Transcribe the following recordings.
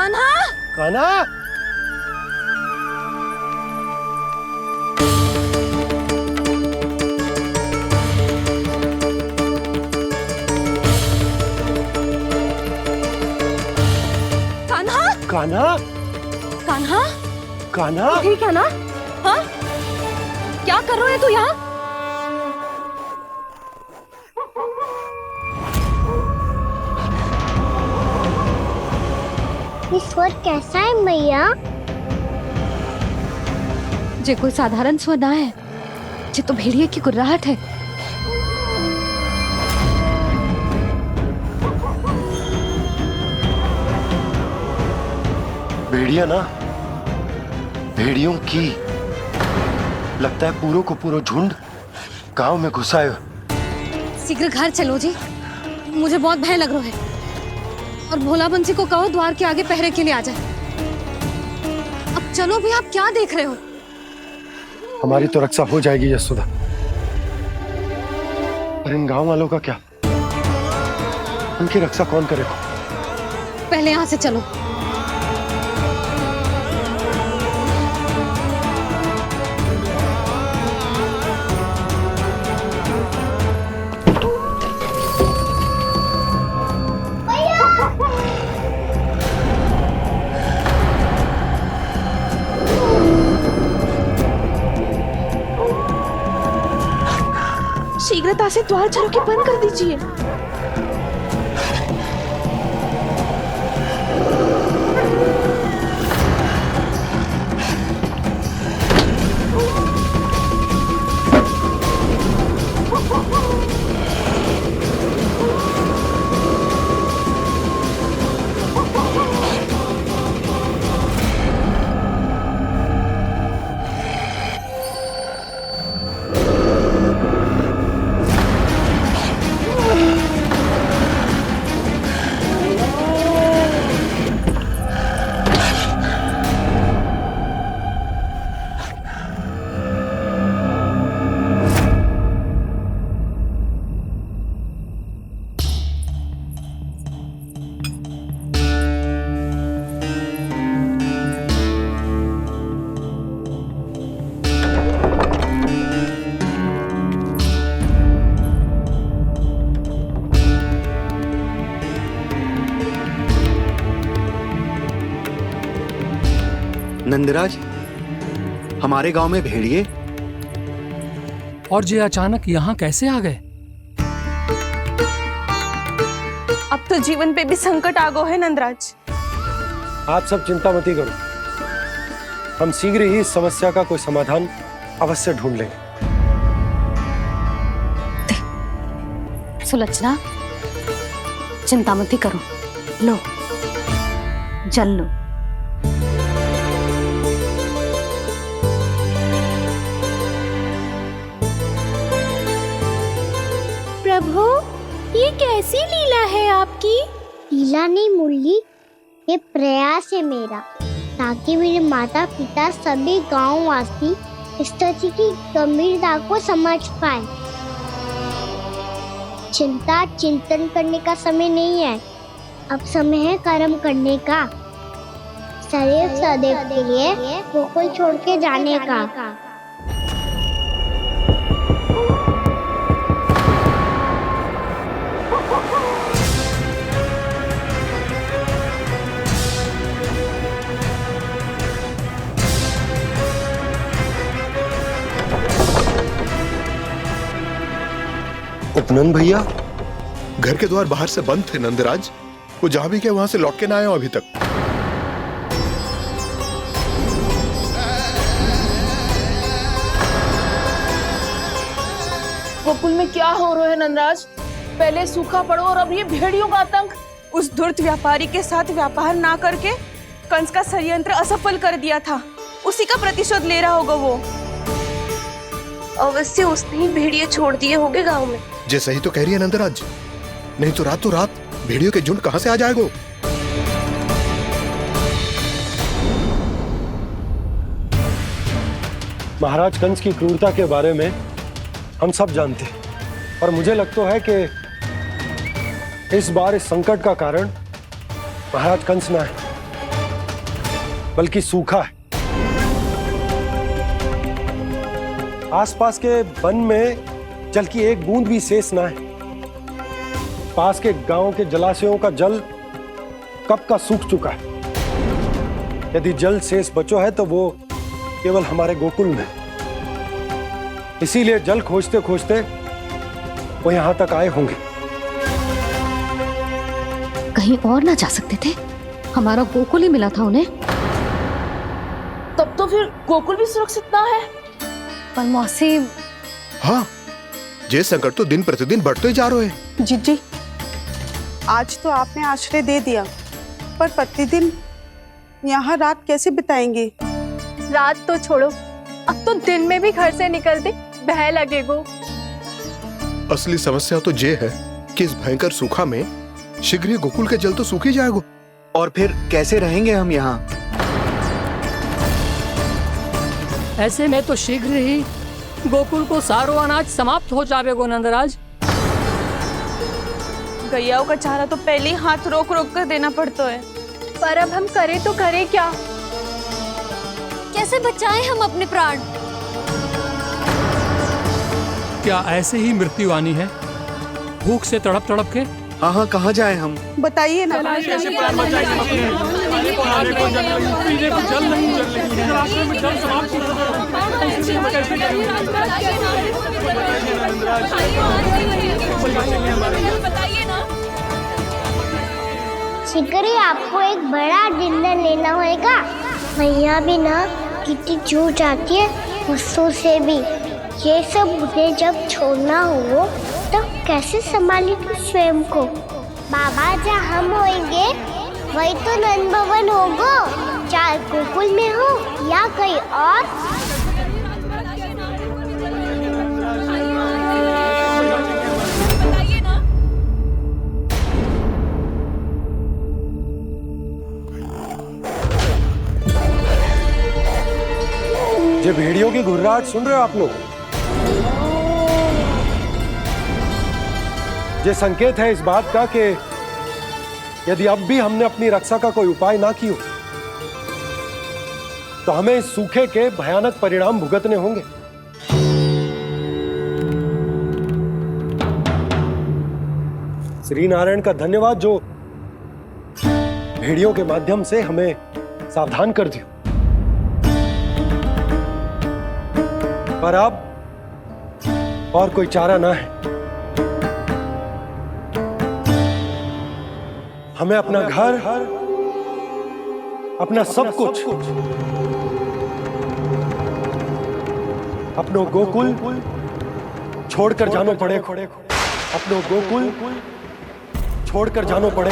कान्हा, कान्हा, कान्हा, कान्हा, कान्हा, कान्हा, ठीक है ना? हाँ, क्या कर रहे हो तू यहाँ? ये स्वर कैसा है मैया? जे कोई साधारण स्वर ना है, जे तो भेड़िए की गुर्राहट है। भेड़िया ना, भेड़ियों की लगता है पूरों को पूरा झुंड गांव में घुसा है। शीघ्र घर चलो जी, मुझे बहुत भय लग रहा है। और भोला बंसी को कहो द्वार के आगे पहरे के लिए आ जाए। अब चलो भी, आप क्या देख रहे हो? हमारी तो रक्षा हो जाएगी यशोदा, पर इन गांव वालों का क्या? उनकी रक्षा कौन करेगा? पहले यहाँ से चलो। शीघ्रता से द्वार चारों के बंद कर दीजिए। नंदराज, हमारे गांव में भेड़िए और ये अचानक यहाँ कैसे आ गए? अब तो जीवन पे भी संकट आ गो है नंदराज। आप सब चिंता मत करो, हम शीघ्र ही इस समस्या का कोई समाधान अवश्य ढूंढ लेंगे। सुलक्षणा, चिंता मत करो, लो जल लो। प्रभु, ये कैसी लीला है आपकी? लीला नहीं मुरली, ये प्रयास है मेरा, ताकि मेरे माता पिता सभी गांव वासी स्थिति की गंभीरता को समझ पाए। चिंता चिंतन करने का समय नहीं है, अब समय है कर्म करने का, सदैव सदैव के लिए गोकुल छोड़ के जाने का। उपनंद भैया, घर के द्वार बाहर से बंद थे नंदराज, वो जहां भी गए वहां से लौट के ना आए हो अभी तक। गोकुल में क्या हो रहा है नंदराज? पहले सूखा पड़ो और अब ये भेड़ियों का आतंक। उस धूर्त व्यापारी के साथ व्यापार ना करके कंस का षड्यंत्र असफल कर दिया था, उसी का प्रतिशोध ले रहा होगा वो। अवश्य उसने ही भेड़िए छोड़ दिए होंगे गांव में। जे सही तो कह रही है नंदराज, नहीं तो रात भेड़ियों के झुंड कहां से आ जाएगा? महाराज कंस की क्रूरता के बारे में हम सब जानते हैं, और मुझे लगता है कि इस बार इस संकट का कारण महाराज कंस ना है, बल्कि सूखा है। आसपास के वन में जल की एक बूंद भी शेष ना है। पास के गांव के जलाशयों का जल कब का सूख चुका है। यदि जल शेष बचो है तो वो केवल हमारे गोकुल में। इसीलिए जल खोजते खोजते वो यहां तक आए होंगे। कहीं और ना जा सकते थे? हमारा गोकुल ही मिला था उन्हें। तब तो फिर गोकुल भी सुरक्षित ना है। पर मौसी, हाँ, ये संकट तो दिन प्रतिदिन बढ़ते जा रहे हैं। जीजी, आज तो आपने आश्रय दे दिया, पर प्रतिदिन यहाँ रात कैसे बिताएंगे? रात तो छोड़ो, अब तो दिन में भी घर से निकलते भय लगेगो। असली समस्या तो ये है कि इस भयंकर सूखा में शीघ्र ही गोकुल के जल तो सूख ही जाएगा। और फिर कैसे रहेंगे हम यहाँ? ऐसे में तो शीघ्र ही गोकुल को सारो अनाज समाप्त हो जाएगो नंदराज। गैयाओं का चारा तो पहले ही हाथ रोक रोक कर देना पड़ता है। पर अब हम करें तो करें क्या? कैसे बचाएं हम अपने प्राण? क्या ऐसे ही मृत्यु आनी है, भूख से तड़प तड़प के? हाँ हाँ, कहाँ जाए हम? बताइए ना। शीघ्र ही आपको एक बड़ा डिनर लेना होगा। भैया भी ना कितनी जूझ जाती है गुस्सों से भी। ये सब मुझे जब छोड़ना हो तो कैसे संभालेंगे स्वयं को? बाबा जहाँ हम होंगे वही तो नंद भवन होगा, चाहे गोकुल में हो या कहीं और। ये भेड़ियों की घुर्राहट सुन रहे हो आप लोग? ये संकेत है इस बात का कि यदि अब भी हमने अपनी रक्षा का कोई उपाय ना किया तो हमें इस सूखे के भयानक परिणाम भुगतने होंगे। श्री नारायण का धन्यवाद जो भेड़ियों के माध्यम से हमें सावधान कर दिया। पर अब और कोई चारा ना है। हमें अपना घर, अपना सब कुछ, अपनो गोकुल छोड़कर जानो पड़े। अपनो गोकुल छोड़कर जानो पड़े।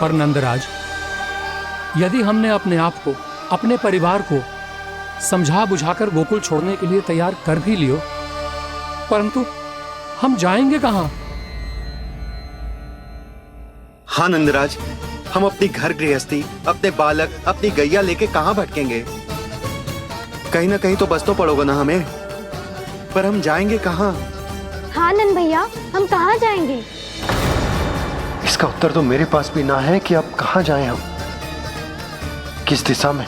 पर नंदराज, यदि हमने अपने आप को, अपने परिवार को समझा बुझाकर गोकुल छोड़ने के लिए तैयार कर भी लियो, परंतु हम जाएंगे कहां? हाँ नंदराज, हम अपनी घर गृहस्थी, अपने बालक, अपनी गैया लेके कहां भटकेंगे? कहीं ना कहीं तो बस तो पड़ोगे ना हमें, पर हम जाएंगे कहां? हाँ नंद भैया, हम कहाँ जाएंगे? इसका उत्तर तो मेरे पास भी ना है कि अब कहां जाएं हम, किस दिशा में,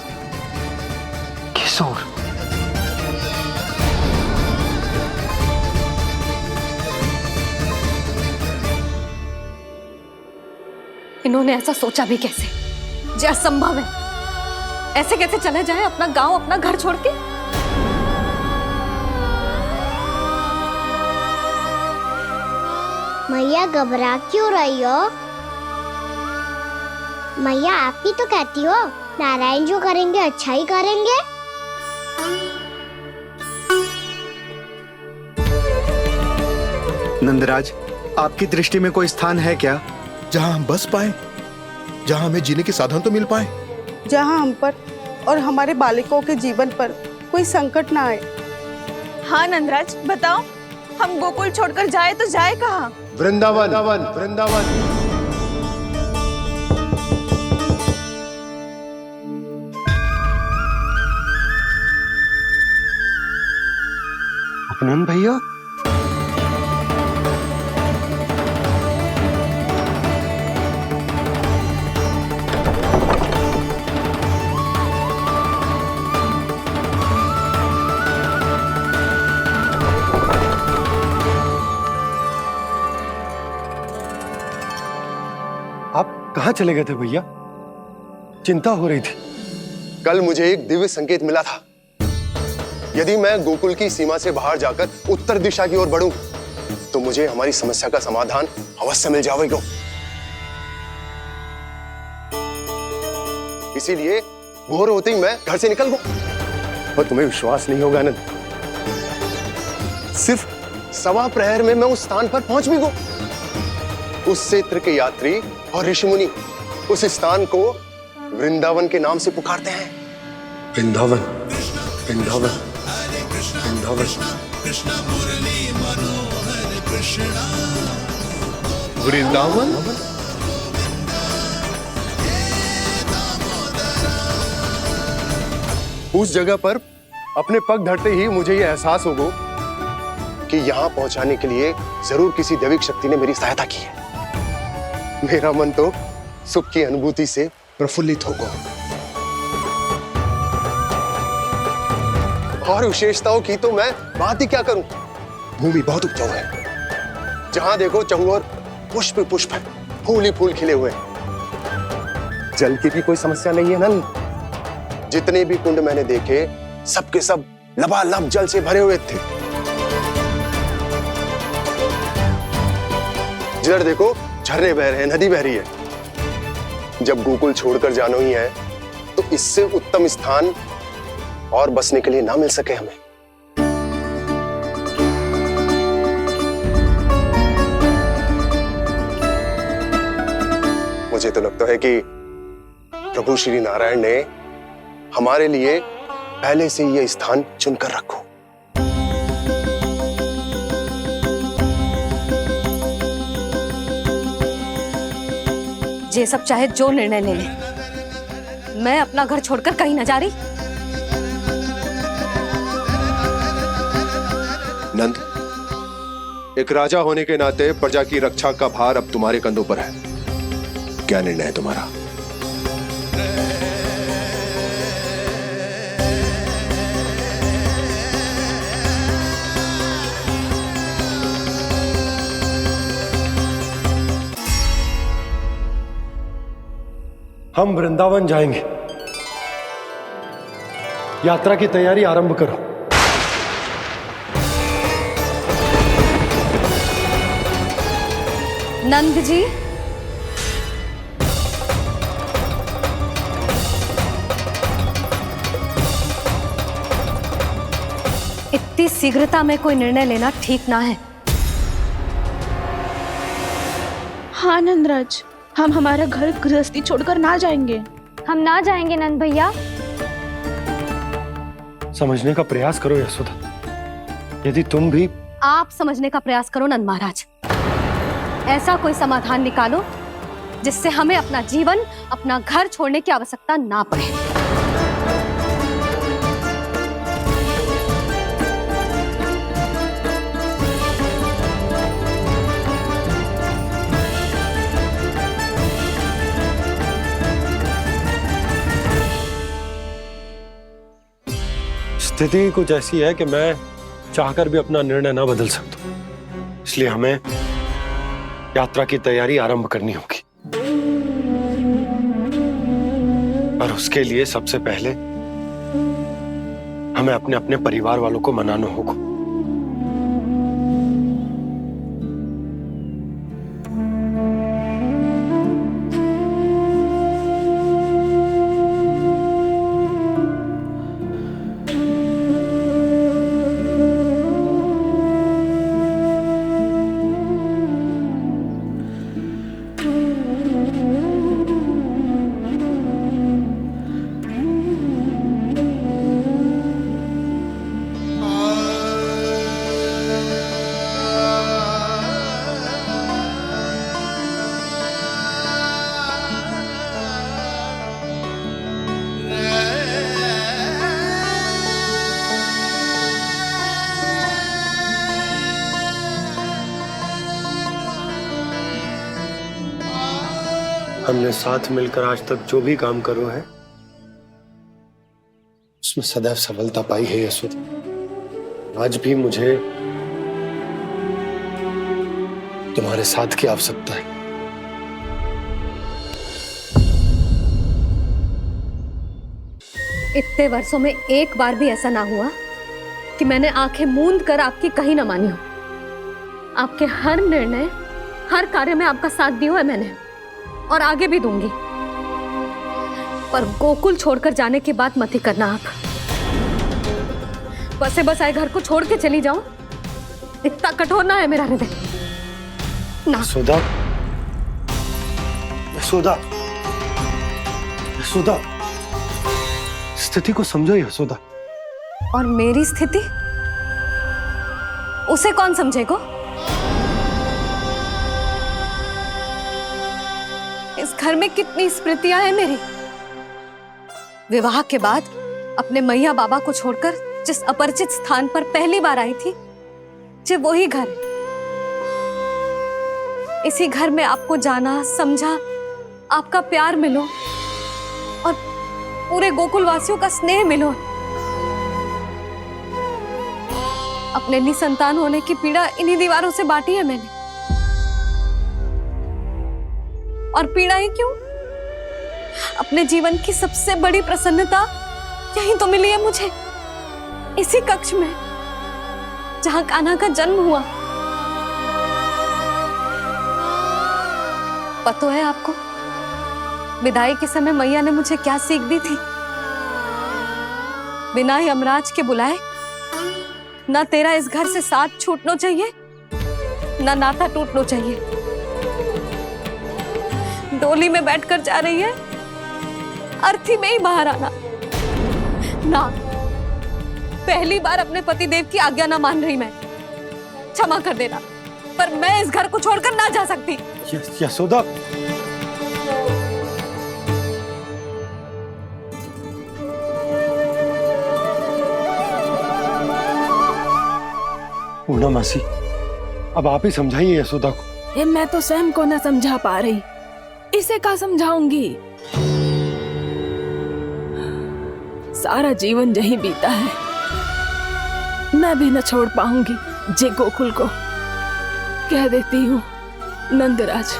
किस ओर। इन्होंने ऐसा सोचा भी कैसे? जो असंभव है। ऐसे कैसे चले जाए अपना गांव, अपना घर छोड़ के? मैया घबरा क्यों रही हो? मैया आप ही तो कहती हो नारायण जो करेंगे अच्छा ही करेंगे। नंदराज, आपकी दृष्टि में कोई स्थान है क्या जहां हम बस पाए, जहां हमें जीने के साधन तो मिल पाए, जहाँ हम पर और हमारे बालकों के जीवन पर कोई संकट ना आए। हाँ नंदराज, बताओ हम गोकुल छोड़कर जाए तो जाए कहाँ? वृंदावन, वृंदावन। अपनन भैया, आप कहाँ चले गए थे भैया? चिंता हो रही थी। कल मुझे एक दिव्य संकेत मिला था। यदि मैं गोकुल की सीमा से बाहर जाकर उत्तर दिशा की ओर बढ़ूं, तो मुझे हमारी समस्या का समाधान अवश्य मिल जाएगा। इसीलिए भोर होते ही मैं घर से निकल गया। और तुम्हें विश्वास नहीं होगा आनंद, सिर्फ सवा प्रहर में मैं उस स्थान पर पहुंच भी गया। उस क्षेत्र के यात्री और ऋषि मुनि उस स्थान को वृंदावन के नाम से पुकारते हैं। वृंदावन, वृंदावन, वृंदावन। वृंदावन। उस जगह पर अपने पग धरते ही मुझे यह एहसास होगा कि यहां पहुंचाने के लिए जरूर किसी दैविक शक्ति ने मेरी सहायता की है। मेरा मन तो सुख की अनुभूति से प्रफुल्लित होगा। और विशेषताओं की तो मैं बात ही क्या करूं। भूमि बहुत उपजाऊ है, जहां देखो चहुओर पुष्प पुष्प, फूल ही फूल खिले हुए। जल की भी कोई समस्या नहीं है नंद। जितने भी कुंड मैंने देखे सबके सब लबालब जल से भरे हुए थे। जिधर देखो झरने बह रहे हैं, नदी बह रही है। जब गोकुल छोड़कर जाना ही है तो इससे उत्तम स्थान और बसने के लिए ना मिल सके हमें। मुझे तो लगता है कि प्रभु श्री नारायण ने हमारे लिए पहले से यह स्थान चुनकर रखो। ये सब चाहे जो निर्णय ले ले, मैं अपना घर छोड़कर कहीं न जा रही। नंद, एक राजा होने के नाते प्रजा की रक्षा का भार अब तुम्हारे कंधों पर है। क्या निर्णय है तुम्हारा? हम वृंदावन जाएंगे। यात्रा की तैयारी आरंभ करो। नंद जी, इतनी शीघ्रता में कोई निर्णय लेना ठीक ना है। हाँ नंदराज, हम हमारा घर गृहस्थी छोड़कर ना जाएंगे। हम ना जाएंगे नंद भैया। समझने का प्रयास करो यशोदा। यदि तुम भी आप समझने का प्रयास करो नंद महाराज। ऐसा कोई समाधान निकालो जिससे हमें अपना जीवन, अपना घर छोड़ने की आवश्यकता ना पड़े। स्थिति कुछ ऐसी है कि मैं चाहकर भी अपना निर्णय ना बदल सकता, इसलिए हमें यात्रा की तैयारी आरंभ करनी होगी। और उसके लिए सबसे पहले हमें अपने अपने परिवार वालों को मनाना होगा। हमने साथ मिलकर आज तक जो भी काम करो है उसमें सदैव सफलता पाई है यशोदा। आज भी मुझे तुम्हारे साथ की आवश्यकता है। इतने वर्षों में एक बार भी ऐसा ना हुआ कि मैंने आंखें मूंद कर आपकी कहीं ना मानी हो। आपके हर निर्णय, हर कार्य में आपका साथ दिया है मैंने, और आगे भी दूंगी। पर गोकुल छोड़कर जाने की बात मत ही करना आप। बसे बसाए घर को छोड़ के चली जाऊं, इतना कठोर ना है मेरा हृदय ना। यशोदा, यशोदा, यशोदा, स्थिति को समझो यशोदा। और मेरी स्थिति उसे कौन समझेगा? इस घर में कितनी स्मृतियां हैं मेरी। विवाह के बाद अपने मैया बाबा को छोड़कर जिस अपरिचित स्थान पर पहली बार आई थी, ये वही घर है। इसी घर में आपको जाना, समझा, आपका प्यार मिलो और पूरे गोकुल वासियों का स्नेह मिलो। अपने निसंतान होने की पीड़ा इन्हीं दीवारों से बांटी है मैंने। और पीड़ा ही क्यों? अपने जीवन की सबसे बड़ी प्रसन्नता यहीं तो मिली है मुझे, इसी कक्ष में जहां कान्हा का जन्म हुआ। पता है आपको विदाई के समय मैया ने मुझे क्या सीख दी थी? बिना यमराज के बुलाए ना तेरा इस घर से साथ छूटना चाहिए, ना नाता टूटना चाहिए। डोली में बैठकर जा रही है, अर्थी में ही बाहर आना ना। पहली बार अपने पति देव की आज्ञा ना मान रही मैं, क्षमा कर देना, पर मैं इस घर को छोड़कर ना जा सकती। यशोदा, पूर्णा मासी, अब आप ही समझाइए यशोदा को। ये मैं तो स्वयं को न समझा पा रही, इसे क्या समझाऊंगी? सारा जीवन यहीं बीता है, मैं भी न छोड़ पाऊंगी। जे गोकुल को कह देती हूँ नंदराज।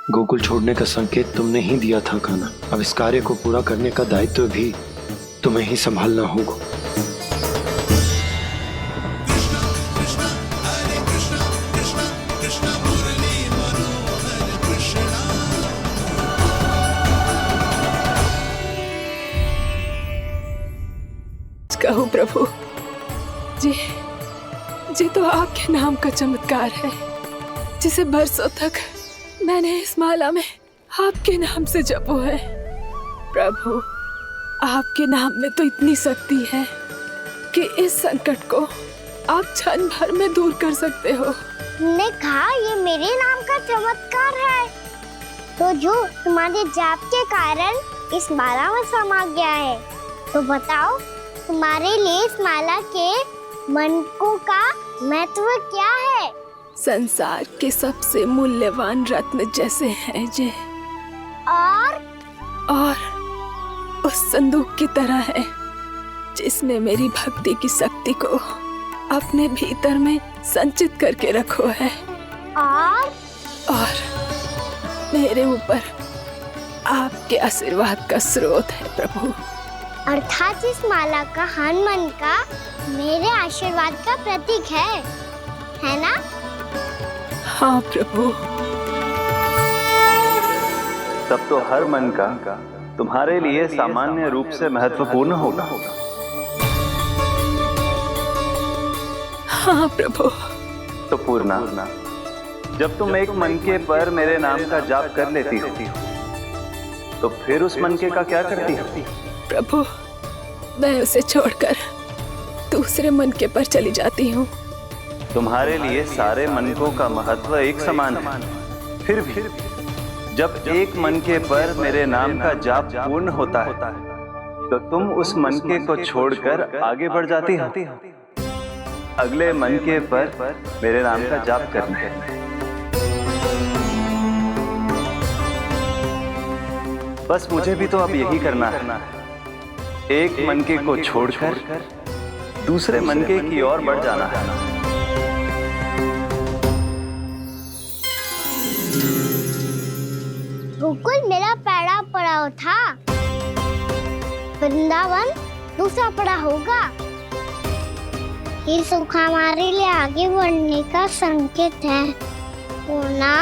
गोकुल छोड़ने का संकेत तुमने ही दिया था कान्हा। अब इस कार्य को पूरा करने का दायित्व भी तुम्हें ही संभालना होगा। कहो प्रभु जी तो आपके नाम का चमत्कार है, जिसे बरसों तक मैंने इस माला में आपके नाम से जपो है। प्रभु, आपके नाम में तो इतनी शक्ति है कि इस संकट को आप क्षण भर में दूर कर सकते हो। तुमने कहा ये मेरे नाम का चमत्कार है, तो जो तुम्हारे जाप के कारण इस माला में समा गया है, तो बताओ तुम्हारे लिए इस माला के मनकों का महत्व क्या है? संसार के सबसे मूल्यवान रत्न जैसे हैं जे। और उस संदूक की तरह है जिसने मेरी भक्ति की शक्ति को अपने भीतर में संचित करके रखो है और मेरे ऊपर आपके आशीर्वाद का स्रोत है प्रभु। अर्थात इस माला का हनुमान का मेरे आशीर्वाद का प्रतीक है ना? हाँ प्रभु। तब तो हर मन का तुम्हारे लिए सामान्य रूप से महत्वपूर्ण होगा। हाँ प्रभु। तो पूर्णा, जब तुम एक मनके पर मेरे नाम का जाप कर लेती हो तो फिर उस मनके का क्या करती हो? प्रभु, मैं उसे छोड़कर दूसरे मनके पर चली जाती हूँ। तुम्हारे लिए सारे मनकों का महत्व एक समान है। फिर भी जब एक मनके पर मेरे नाम का जाप पूर्ण होता है तो तुम उस मनके को छोड़कर आगे बढ़ जाती हो अगले मनके पर मेरे नाम का जाप करने। बस मुझे भी तो अब यही करना है, एक मनके को छोड़कर दूसरे मनके की ओर बढ़ जाना है। गोकुल मेरा पहला पड़ाव था, वृंदावन दूसरा पड़ाव होगा। ये सुख हमारे लिए आगे बढ़ने का संकेत है। पूर्णा,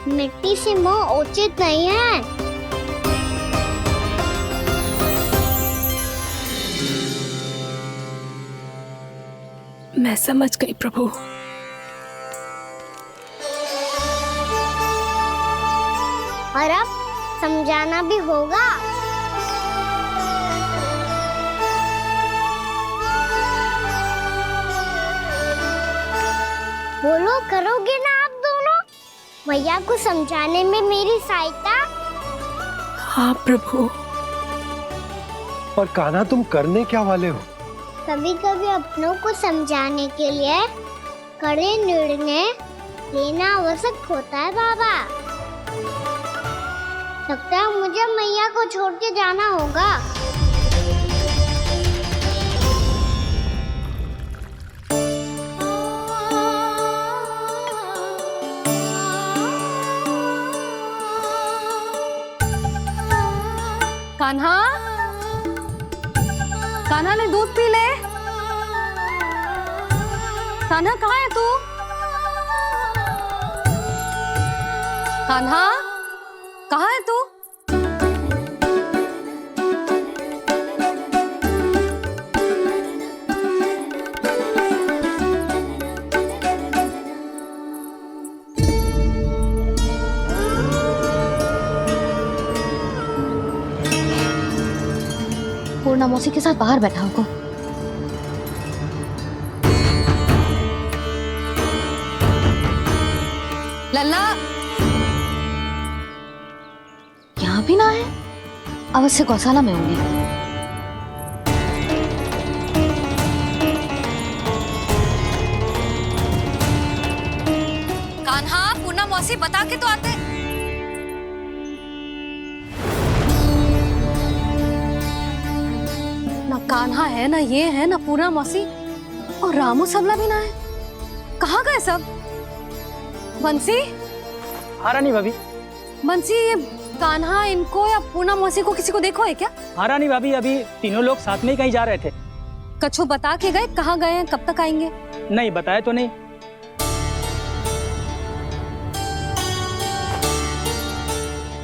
मिट्टी से मोह उचित नहीं है। मैं समझ गई प्रभु। और अब समझाना भी होगा। बोलो, करोगे ना आप दोनों? भैया को समझाने में मेरी सहायता? हाँ प्रभु। पर कान्हा, तुम करने क्या वाले हो? कभी कभी अपनों को समझाने के लिए कड़े निर्णय लेना आवश्यक होता है बाबा। लगता है मुझे मैया को छोड़ के जाना होगा। कान्हा, कान्हा ने दूध पी ले। कान्हा, कहाँ है तू? कान्हा, कहाँ है तू? पूर्णा मौसी के साथ बाहर बैठा होगा। लल्ला, यहाँ भी ना है। अवश्य गौशाला में होंगे। कान्हा, पूर्णा मौसी बता के तो आते। ना कान्हा है, ना ये है, ना पूर्णा मौसी, और रामू सबला भी ना है। कहाँ गए सब? बंसी? हाँ रानी भाभी। बंसी, ये कान्हा इनको या पूर्णा मौसी को किसी को देखो है क्या? हाँ रानी भाभी, अभी तीनों लोग साथ में ही कहीं जा रहे थे। कछु बता के गए कहाँ गए हैं, कब तक आएंगे? नहीं बताया तो नहीं।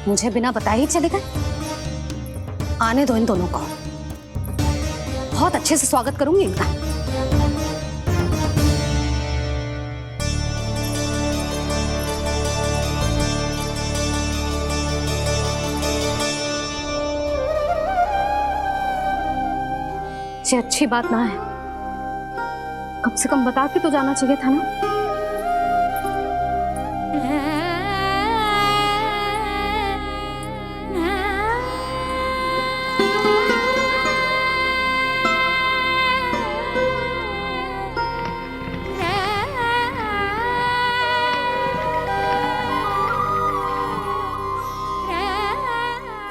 मुझे बिना बताए ही चले गए। आने दो इन दोनों को, बहुत अच्छे से स्वागत करूंगी इनका। ये अच्छी बात ना है, कम से कम बता के तो जाना चाहिए था ना।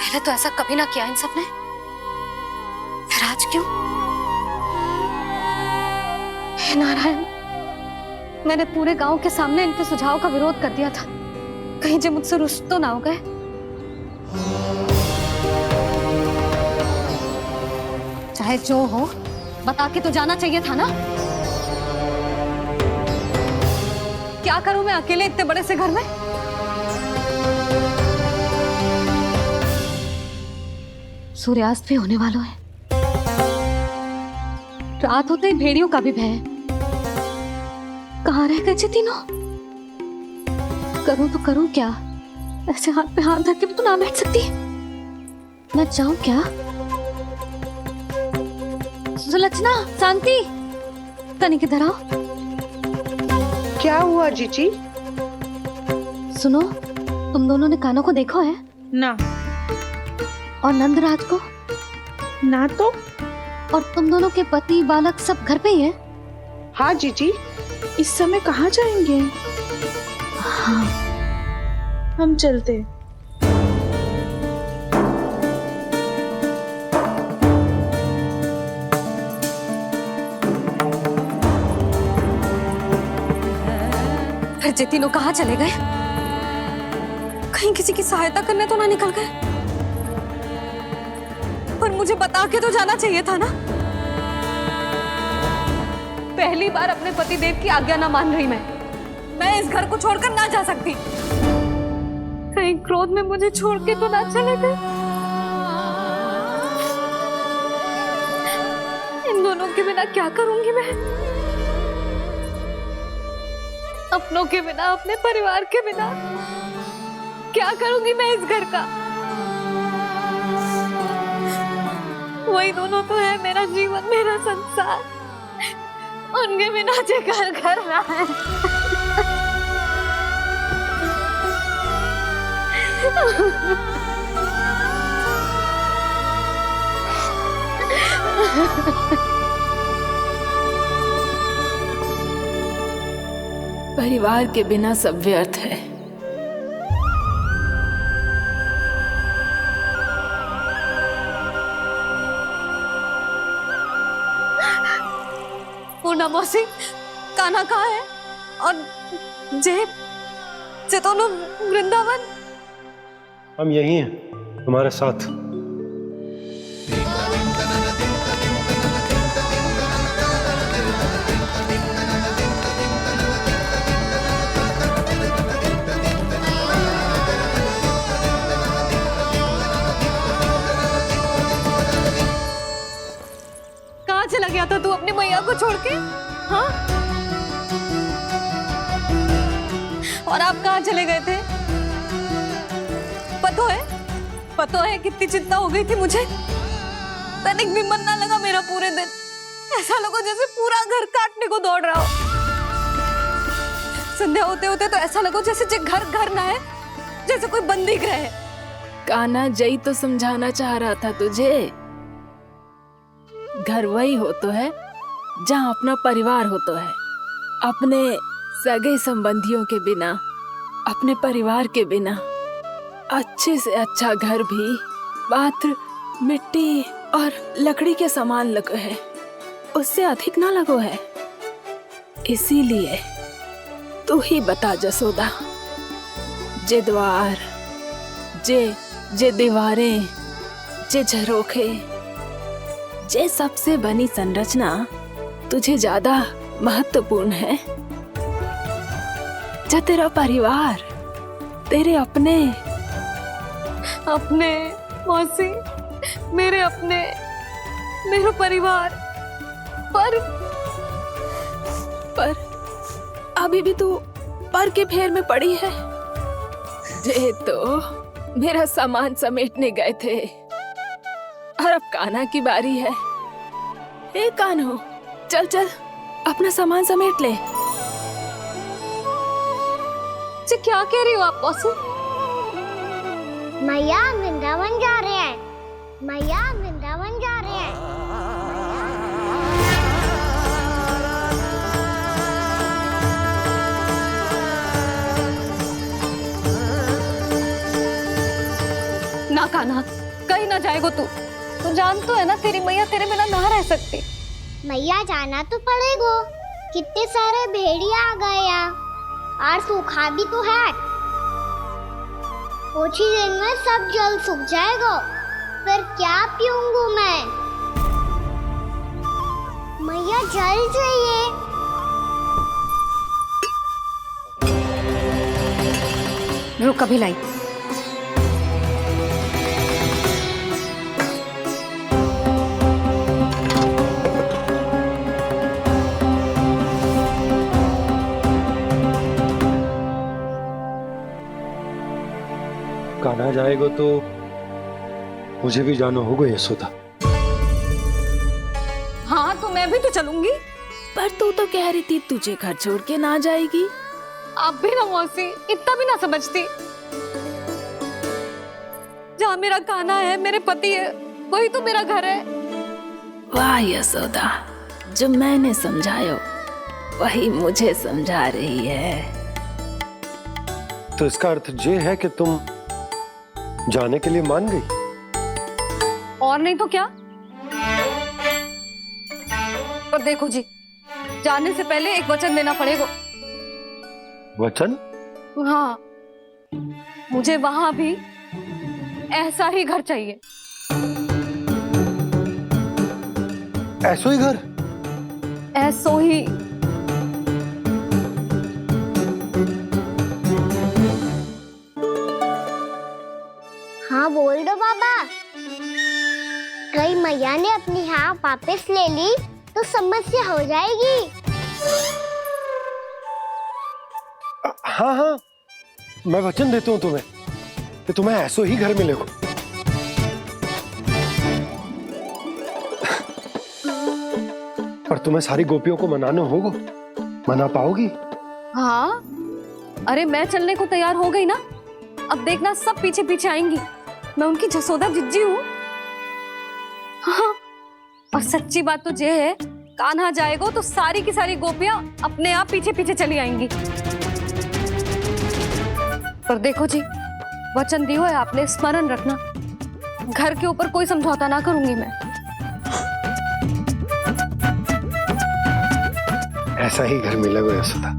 पहले तो ऐसा कभी ना किया इन सब ने। आज क्यों? हे नारायण, मैंने पूरे गांव के सामने इनके सुझाव का विरोध कर दिया था। कहीं जे मुझसे रुष्ट तो ना हो गए। चाहे जो हो, बता के तो जाना चाहिए था ना। क्या करूं मैं अकेले इतने बड़े से घर में? सूर्यास्त भी होने वाला है। रात होते ही भेड़ियों का भी भय है। कहाँ रह गए तीनों? करूं तो करूं क्या? ऐसे हाथ पे हाथ धर के भी तो ना बैठ सकती। मैं जाऊं क्या? सुलक्षणा, शांति, तनी किधर आओ। क्या हुआ जीजी? सुनो, तुम दोनों ने कानों को देखो है? ना। और नंदराज को? ना तो। और तुम दोनों के पति बालक सब घर पे ही है? हाँ जीजी, इस समय कहाँ जाएंगे? हाँ। हम चलते। फिर जे तीनों कहाँ चले गए? कहीं किसी की सहायता करने तो ना निकल गए? पर मुझे बता के तो जाना चाहिए था ना। पहली बार अपने पतिदेव की आज्ञा ना मान रही मैं इस घर को छोड़कर ना जा सकती। कहीं क्रोध में मुझे छोड़ के तो ना चले गए। इन दोनों के बिना क्या करूंगी मैं? अपनों के बिना, अपने परिवार के बिना क्या करूंगी मैं इस घर का? वही दोनों तो है मेरा जीवन, मेरा संसार। उनके बिना जे घर घर रहा है। परिवार के बिना सब व्यर्थ है। पूना मौसी, कान्हा कहाँ है? और जे दोनों वृंदावन? हम यही हैं, तुम्हारे साथ। कहाँ चला गया था तू अपनी मैया को छोड़ के? हाँ? और आप कहाँ चले गए थे? पतो है कितनी चिंता हो गई थी मुझे। तनिक भी मन ना लगा मेरा पूरे दिन। ऐसा लगा जैसे पूरा घर काटने को दौड़ रहा हो। संध्या होते होते तो ऐसा लगा जैसे घर घर ना है, जैसे कोई बंदी गृह है। कान्हा, जय तो समझाना चाह रहा था तुझे। घर वही हो तो है जहाँ अपना परिवार हो तो है। अपने सगे संबंधियों के बिना, अपने परिवार के बिना अच्छे से अच्छा घर भी मात्र मिट्टी और लकड़ी के समान लगो है, उससे अधिक ना लगो है। इसीलिए तू ही बता जसोदा, जे द्वार, जे दीवारें, जे झरोखे, जे सबसे बनी संरचना तुझे ज्यादा महत्वपूर्ण है? जा तेरा परिवार, तेरे अपने मौसी, मेरा परिवार। पर अभी भी तू पर के फेर में पड़ी है। जे तो मेरा सामान समेटने गए थे और अब कान्हा की बारी है। ए कान्हो, चल चल अपना सामान समेट ले। क्या कह रही हो आप मौसी? मैया वृंदावन जा रहे हैं। मैया वृंदावन जा रहे हैं। ना कान्हा, कहीं ना जाएगो तू तू जान तो है ना तेरी मैया तेरे बिना ना रह सकती। मैया जाना तो पड़ेगा, कितने सारे भेड़िया आ गए यहाँ और सूखा भी तो है। कुछ ही दिन में सब जल सूख जाएगा, फिर क्या पीऊंगा मैं? मैया जल चाहिए। रुक अभी लाई। कान्हा जाएगा तो मुझे भी जाना होगा यशोदा। हाँ तो मैं भी तो चलूंगी। पर तू तो कह रही थी तुझे घर छोड़ के ना जाएगी। आप भी ना मौसी, इतना भी ना समझती। जहाँ मेरा कान्हा है, मेरे पति है, वही तो मेरा घर है। वाह यशोदा, जो मैंने समझायो वही मुझे समझा रही है। तो इसका अर्थ ये है कि तुम जाने के लिए मान गई? और नहीं तो क्या। और देखो जी, जाने से पहले एक वचन देना पड़ेगा। वचन? हाँ, मुझे वहां भी ऐसा ही घर चाहिए। ऐसो ही घर? ऐसो ही। हाँ बोल दो बाबा। कई मैया ने अपनी हाँ वापस ले ली तो समस्या हो जाएगी। हाँ हाँ, मैं वचन देता हूँ तुम्हें कि तुम्हें ऐसो ही घर मिलेगा। पर तुम्हें सारी गोपियों को मनाना होगा। मना पाओगी? हाँ, अरे मैं चलने को तैयार हो गई ना। अब देखना सब पीछे पीछे आएंगी। मैं उनकी जसोदा जिज्जी हूँ। हाँ, और सच्ची बात तो ये है, कान्हा जाएगा तो सारी की सारी गोपियां अपने आप पीछे पीछे चली आएंगी। पर देखो जी, वचन दियो है आपने, स्मरण रखना। घर के ऊपर कोई समझौता ना करूंगी मैं। ऐसा ही घर मिलेगा यशोदा।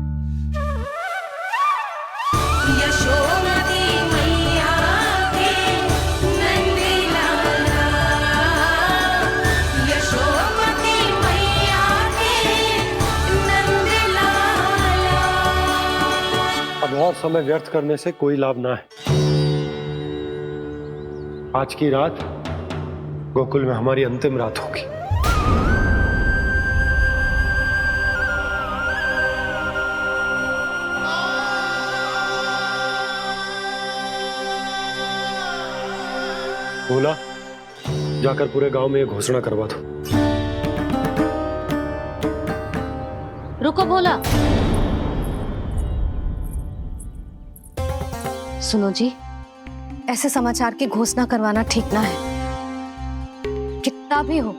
अब और समय व्यर्थ करने से कोई लाभ ना है। आज की रात गोकुल में हमारी अंतिम रात होगी। बोला, जाकर पूरे गांव में ये घोषणा करवा दो। रुको भोला। सुनो जी, ऐसे समाचार की घोषणा करवाना ठीक ना है। कितना भी हो,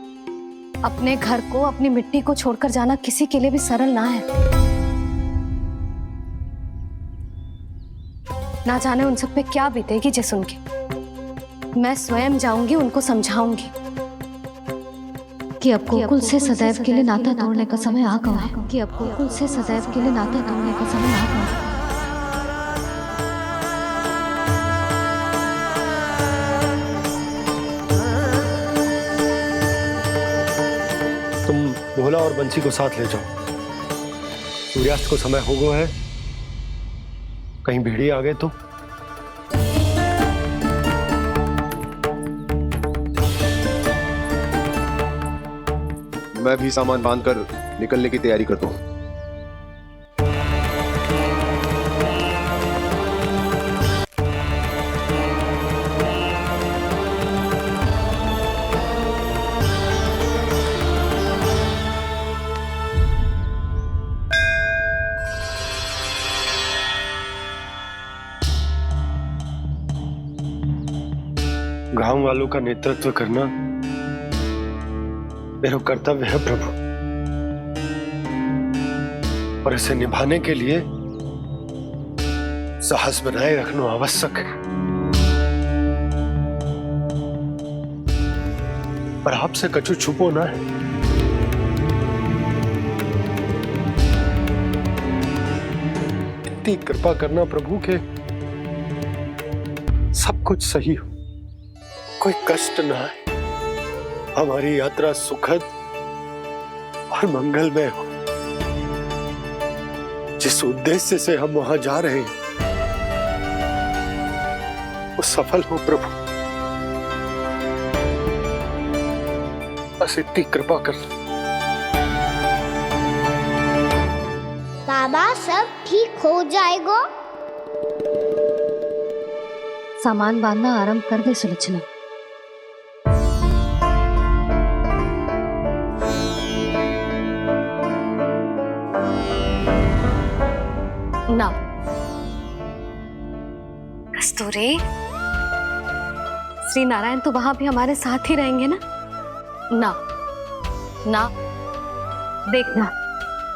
अपने घर को, अपनी मिट्टी को छोड़कर जाना किसी के लिए भी सरल ना है। ना जाने उन सब पे क्या बीतेगी जे सुन के। मैं स्वयं जाऊंगी, उनको समझाऊंगी कि अब गोकुल से सदैव के लिए नाता तोड़ने का समय आ गया है। कि अब गोकुल से सदैव के लिए नाता तोड़ने का समय आ गया है। तुम भोला और बंसी को साथ ले जाओ। सूर्यास्त को समय हो गया है, कहीं भेड़ी आ गए तो। मैं भी सामान बांधकर निकलने की तैयारी करता हूँ। गांव वालों का नेतृत्व करना मेरा कर्तव्य है प्रभु, और इसे निभाने के लिए साहस बनाए रखना आवश्यक है। पर आपसे कछु छुपो ना है। इतनी कृपा करना प्रभु के सब कुछ सही हो, कोई कष्ट ना है, हमारी यात्रा सुखद और मंगलमय हो। जिस उद्देश्य से हम वहां जा रहे हैं वो सफल हो प्रभु, बस इतनी कृपा कर। बाबा सब ठीक हो जाएगा। सामान बांधना आरंभ कर दे सुलोचना। ना कस्तूरी, श्री नारायण तो वहां भी हमारे साथ ही रहेंगे ना? ना ना, देखना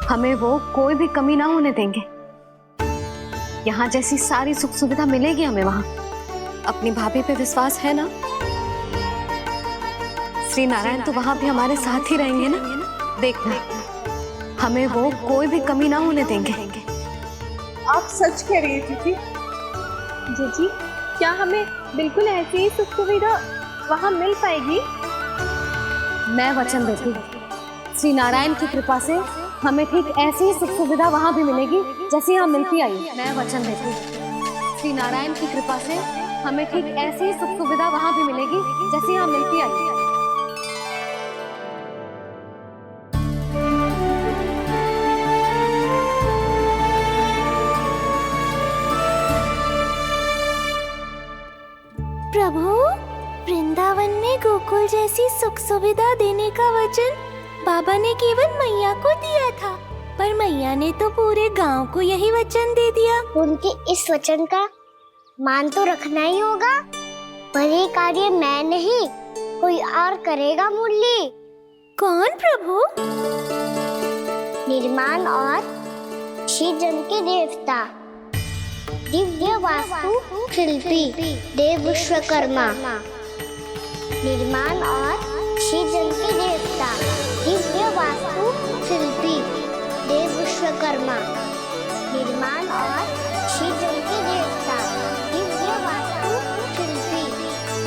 हमें वो कोई भी कमी ना होने देंगे। यहाँ जैसी सारी सुख सुविधा मिलेगी हमें वहां। अपनी भाभी पे विश्वास है ना? श्री नारायण तो वहां भी हमारे साथ ही रहेंगे ना? देखना हमें वो कोई भी कमी ना होने देंगे। आप सच कह रही है जीजी? जीजी, क्या हमें बिल्कुल ऐसी ही सुख सुविधा वहाँ मिल पाएगी? मैं वचन देती हूँ, श्री नारायण की कृपा से हमें ठीक ऐसी ही सुख सुविधा वहाँ भी मिलेगी जैसी यहाँ मिलती आई। मैं वचन देती हूँ, श्री नारायण की कृपा से हमें ठीक ऐसी ही सुख सुविधा वहाँ भी मिलेगी जैसी यहाँ मिलती आई। प्रभु, वृंदावन में गोकुल जैसी सुख सुविधा देने का वचन बाबा ने केवल मैया को दिया था, पर मैया ने तो पूरे गांव को यही वचन दे दिया। उनके इस वचन का मान तो रखना ही होगा, पर ये कार्य मैं नहीं कोई और करेगा मुरली। कौन प्रभु? निर्माण और सृजन के देवता, दिव्य वास्तु शिल्पी देव विश्वकर्मा। निर्माण और सृजन के देवता, दिव्य वास्तु शिल्पी देव विश्वकर्मा। निर्माण और सृजन के देवता, दिव्य वास्तु शिल्पी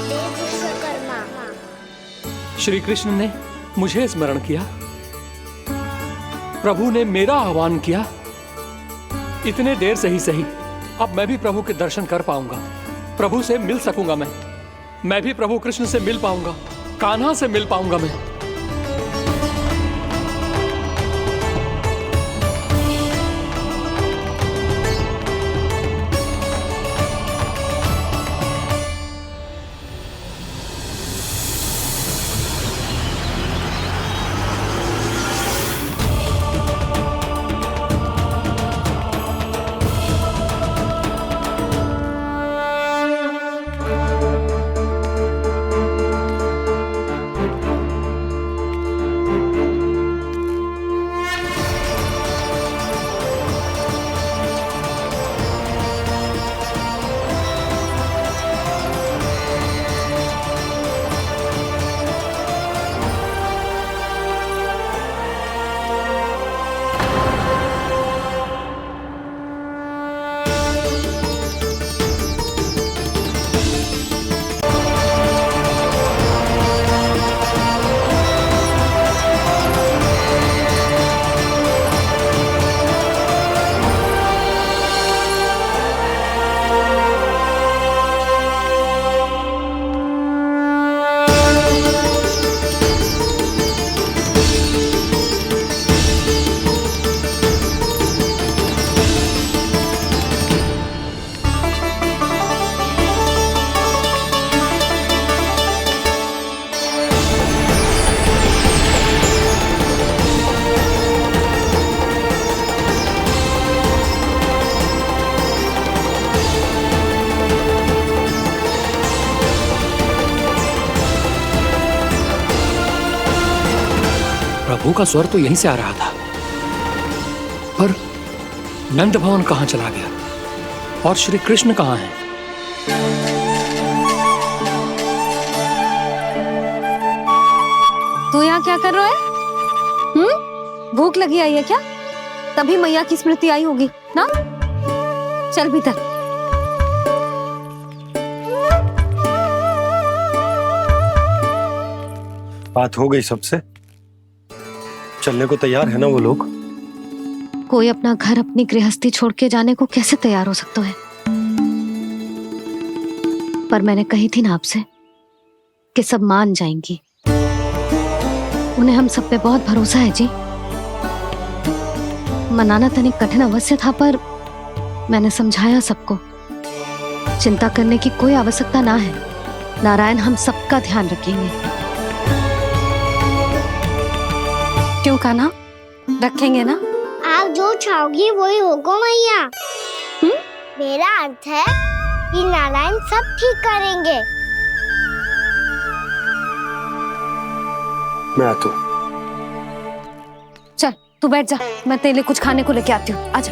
देव विश्वकर्मा। श्री कृष्ण ने मुझे स्मरण किया, प्रभु ने मेरा आह्वान किया। इतने देर से ही सही, अब मैं भी प्रभु के दर्शन कर पाऊंगा, प्रभु से मिल सकूंगा। मैं भी प्रभु कृष्ण से मिल पाऊंगा, कान्हा से मिल पाऊंगा मैं। प्रभु का स्वर तो यहीं से आ रहा था, पर नंद भवन कहाँ चला गया और श्री कृष्ण कहाँ हैं? यहाँ क्या कर रहे हो? भूख लगी आई है क्या? तभी मैया की स्मृति आई होगी ना? चल भीतर। बात हो गई सबसे? चलने को तैयार है ना वो लोग? कोई अपना घर अपनी गृहस्थी छोड़ के जाने को कैसे तैयार हो सकता है? पर मैंने कही थी ना आपसे कि सब मान जाएंगी। उन्हें हम सब पे बहुत भरोसा है जी। मनाना तनिक कठिन अवश्य था, पर मैंने समझाया सबको। चिंता करने की कोई आवश्यकता ना है। नारायण हम सबका ध्यान रखेंगे। क्यों कान्हा, रखेंगे ना? आप जो चाहोगी वही होगा मैया। मेरा अर्थ है कि नारायण सब ठीक करेंगे। मैं आता हूँ। चल तू बैठ जा, मैं तेरे लिए कुछ खाने को लेके आती हूँ। आजा।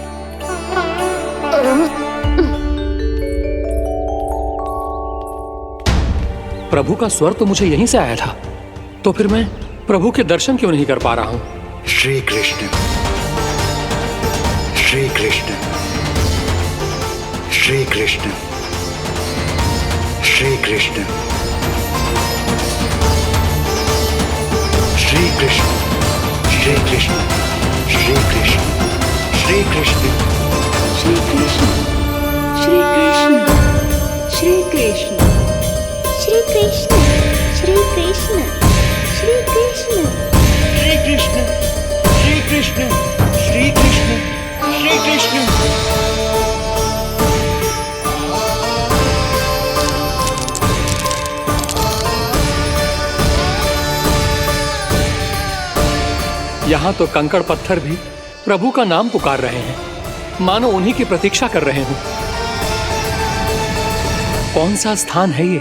प्रभु का स्वर तो मुझे यहीं से आया था, तो फिर मैं प्रभु के दर्शन क्यों नहीं कर पा रहा हूँ? श्री कृष्ण, श्री कृष्ण, श्री कृष्ण, श्री कृष्ण, श्री कृष्ण, श्री कृष्ण, श्री कृष्ण, श्री कृष्ण, श्री कृष्ण, श्री कृष्ण, श्री कृष्ण, श्री कृष्ण, श्री कृष्ण, श्री कृष्ण, श्री कृष्ण, श्री कृष्ण, श्री कृष्ण, श्री कृष्ण। यहाँ तो कंकड़ पत्थर भी प्रभु का नाम पुकार रहे हैं, मानो उन्हीं की प्रतीक्षा कर रहे हों। कौन सा स्थान है ये?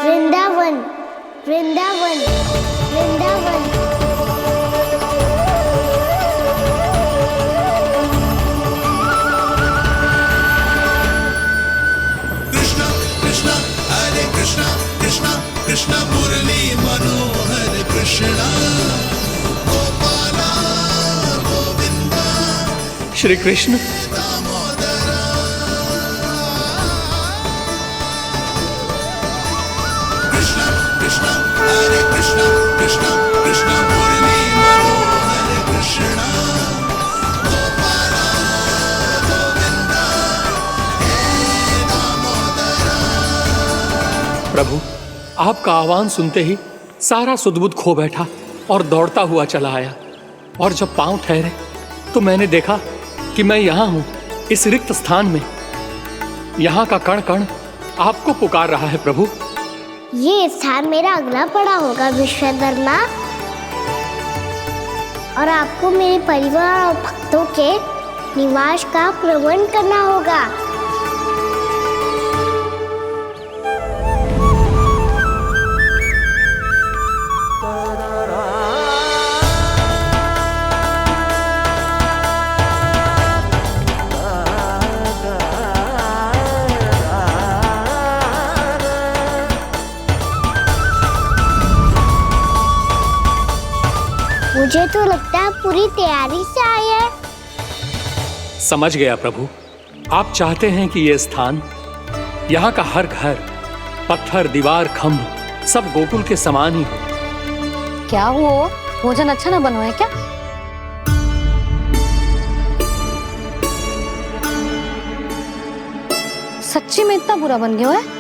वृंदावन, वृंदावन, वृंदावन। कृष्णा कृष्णा हरे कृष्णा, कृष्णा कृष्णा मुरली मनोहर कृष्णा, गोपाला गोविंदा, श्री कृष्ण। कृष्णा कृष्णा हरे कृष्णा, कृष्णा कृष्णा मुरली मनोहर कृष्णा, गोपाला गोविंदा, हे दामोदरा। प्रभु, आपका आह्वान सुनते ही सारा सुध-बुध खो बैठा और दौड़ता हुआ चला आया। और जब पांव ठहरे तो मैंने देखा कि मैं यहाँ हूँ, इस रिक्त स्थान में। यहाँ का कण कण आपको पुकार रहा है प्रभु। ये स्थान मेरा अगला पड़ा होगा विश्वकर्मा, और आपको मेरे परिवार और भक्तों के निवास का प्रबंध करना होगा। मुझे तो लगता है पूरी तैयारी से आए हैं। समझ गया प्रभु, आप चाहते हैं कि ये स्थान, यहाँ का हर घर, पत्थर, दीवार, खंभ सब गोकुल के समान ही हो। क्या हुआ? भोजन अच्छा ना बना है क्या? सच्ची में इतना बुरा बन गया है?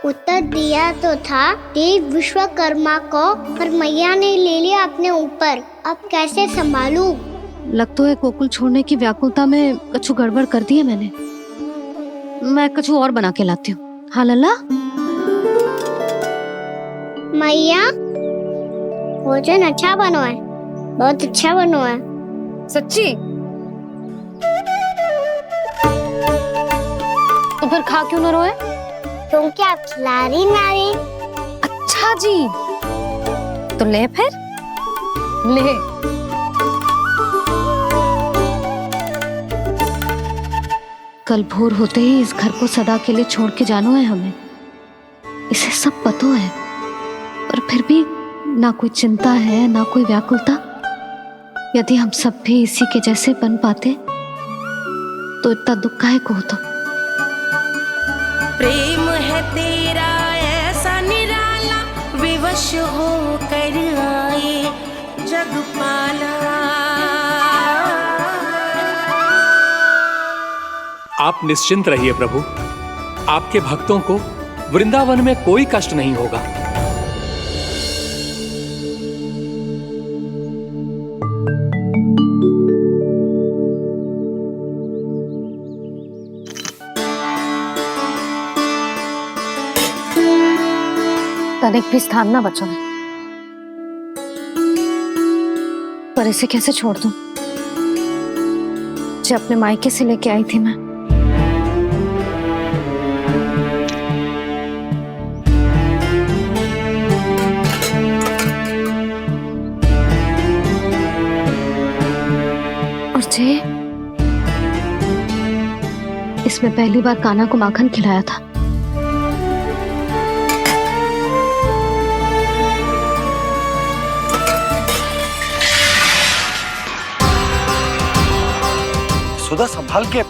उत्तर दिया तो था देव विश्वकर्मा को, पर मैया ने ले लिया अपने ऊपर। अब कैसे संभालूं? लग तो है गोकुल छोड़ने की व्याकुलता में कछु गड़बड़ कर दी है मैंने। मैं कछु और बना के लाती हूँ। हाँ लल्ला? मैया, भोजन अच्छा बनो है, बहुत अच्छा बनो है। सच्ची? तो फिर खा क्यों न रोए? क्योंकि आप खिला रही ना रही। अच्छा जी, तो ले फिर ले। कल भोर होते ही इस घर को सदा के लिए छोड़ के जाना है हमें। इसे सब पता है, पर फिर भी ना कोई चिंता है ना कोई व्याकुलता। यदि हम सब भी इसी के जैसे बन पाते तो इतना दुख काहे को होता। प्रेम है तेरा ऐसा निराला, विवश हो कर आए जगपाला। आप निश्चिंत रहिए प्रभु, आपके भक्तों को वृंदावन में कोई कष्ट नहीं होगा। तनिक भी स्थान ना बचो है, पर इसे कैसे छोड़ दूं जो अपने मायके से लेके आई थी मैं। और जे इसमें पहली बार कान्हा को माखन खिलाया था। सुधा संभाल के।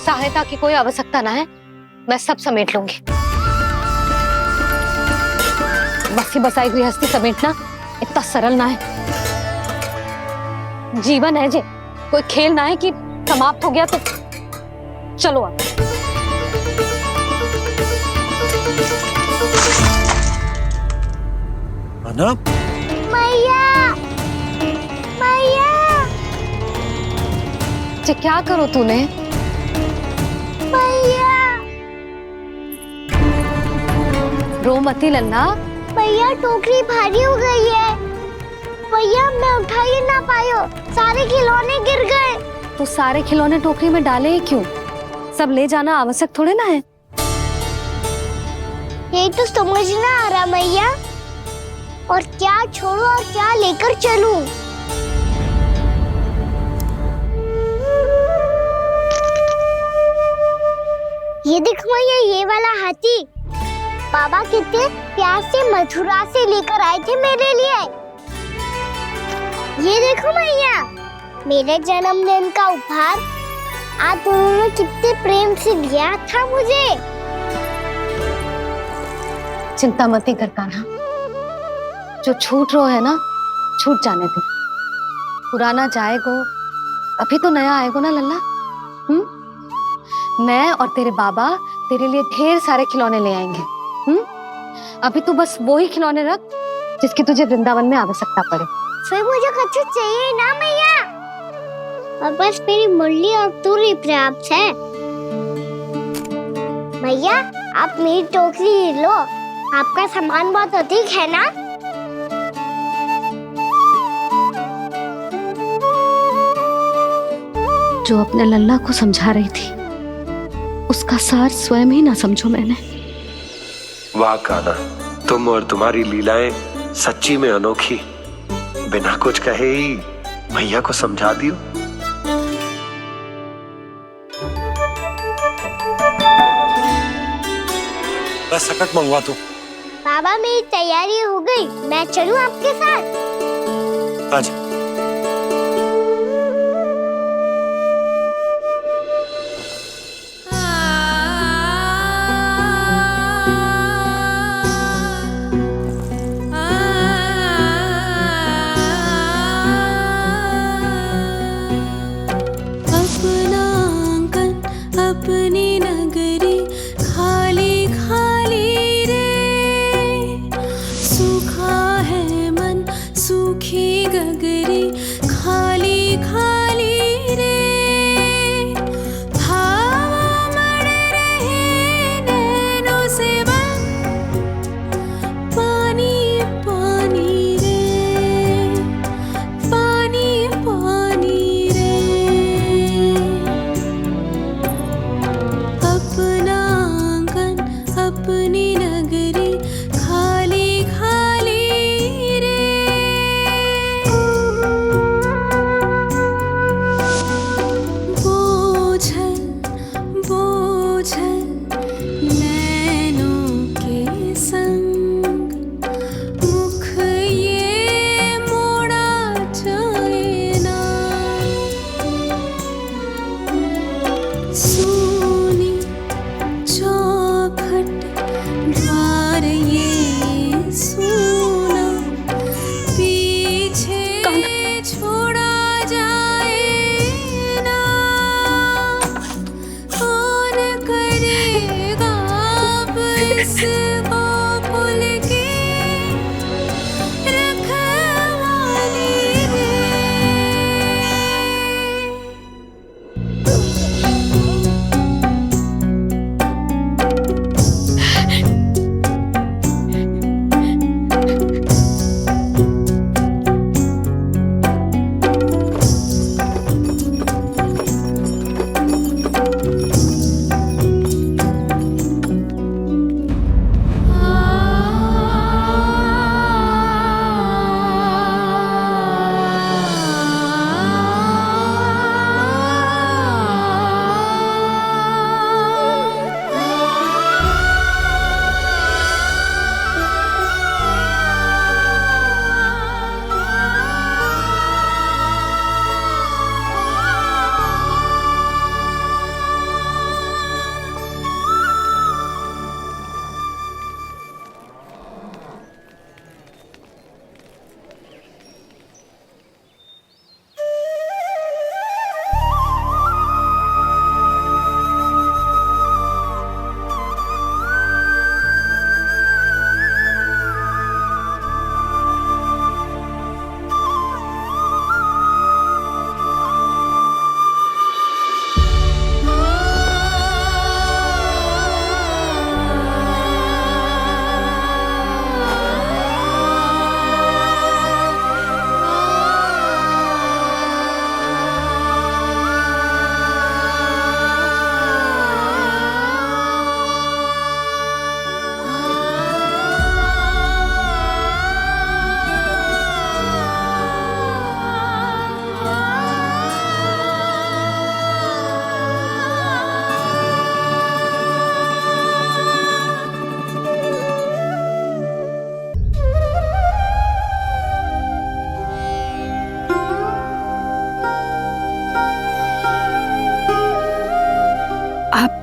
सहायता की कोई आवश्यकता ना है, मैं सब समेट लूंगी। बसी बसाई गृहस्थी समेटना इतना सरल ना है। जीवन है जे, कोई खेल ना है कि समाप्त हो गया तो चलो अब। अना? मैया, मैया, जे क्या करो तूने? मैया, रो मती लल्ला। भैया टोकरी भारी हो गई है। भैया मैं उठा ही ना पायो, सारे खिलौने गिर गए। तो सारे खिलौने टोकरी में डाले ही क्यों? सब ले जाना आवश्यक थोड़े ना है। यही तो समझ ना आ रहा मैया, और क्या छोड़ो और क्या लेकर चलूं? ये देख मैया, ये वाला हाथी बाबा कितने प्यार से मथुरा से लेकर आए थे मेरे लिए। ये देखो मैया, मेरे जन्मदिन का उपहार आप उन्होंने कितने प्रेम से दिया था मुझे। चिंता मत कर कान्हा, जो छूट रो है ना छूट जाने दे। पुराना जाएगो, अभी तो नया आएगो ना लल्ला। मैं और तेरे बाबा तेरे लिए ढेर सारे खिलौने ले आएंगे। अभी तू बस वो ही खिलौने रख जिसकी तुझे वृंदावन में आवश्यकता पड़े। फिर मुझे कुछ चाहिए ना मैया, और बस मेरी मुरली और तुरी पर्याप्त है। भैया आप मेरी टोकरी ले लो, आपका सामान बहुत अधिक है ना। जो अपने लल्ला को समझा रही थी उसका सार स्वयं ही ना समझो मैंने। वाह कान्हा, तुम और तुम्हारी लीलाएं सच्ची में अनोखी। बिना कुछ कहे ही भैया को समझा दियो। बस सकट मंगवा दो। बाबा मेरी तैयारी हो गई, मैं चलूं आपके साथ? आजा। गगन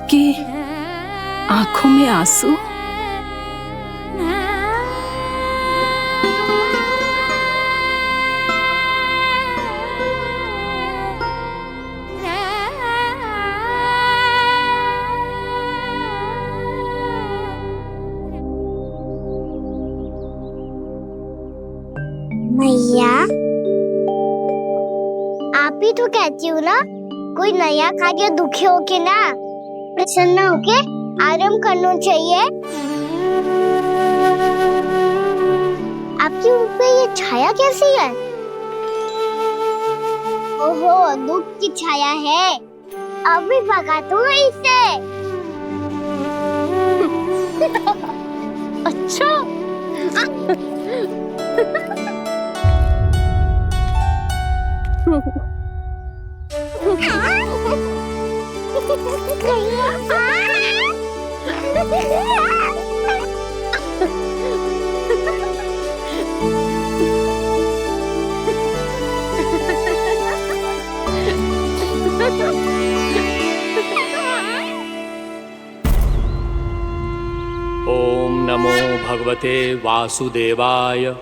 आपकी आंखों में आंसू? मैया, आप ही तो कहती हो ना, कोई नया कार्य दुखी होके ना प्रसन्न होके आराम करना चाहिए। आपके मुंह पे ये छाया कैसी है? ओहो, दुख की छाया है। अभी भगा दूं इसे। अच्छा। ओम नमो भगवते वासुदेवाय।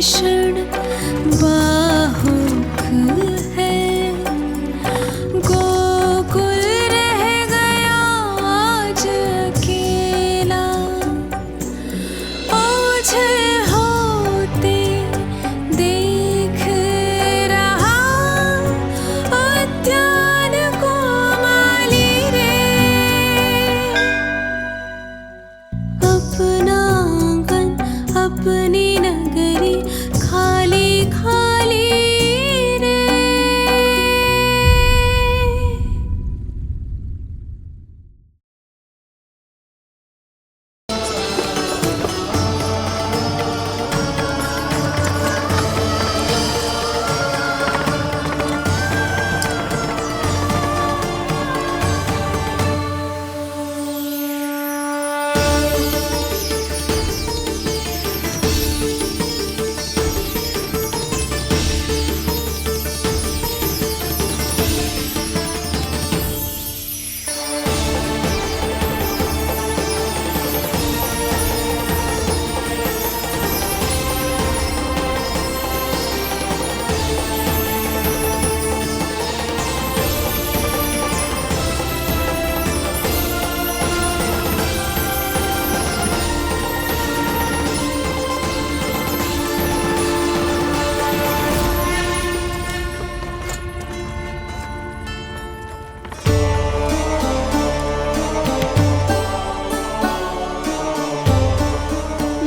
भीषण बाहुक है, गोकुल रह गया आज अकेला, ओझल होते देख रहा उद्यान को माली रे। अपना आंगन अपनी नगरी खाली खाली रे।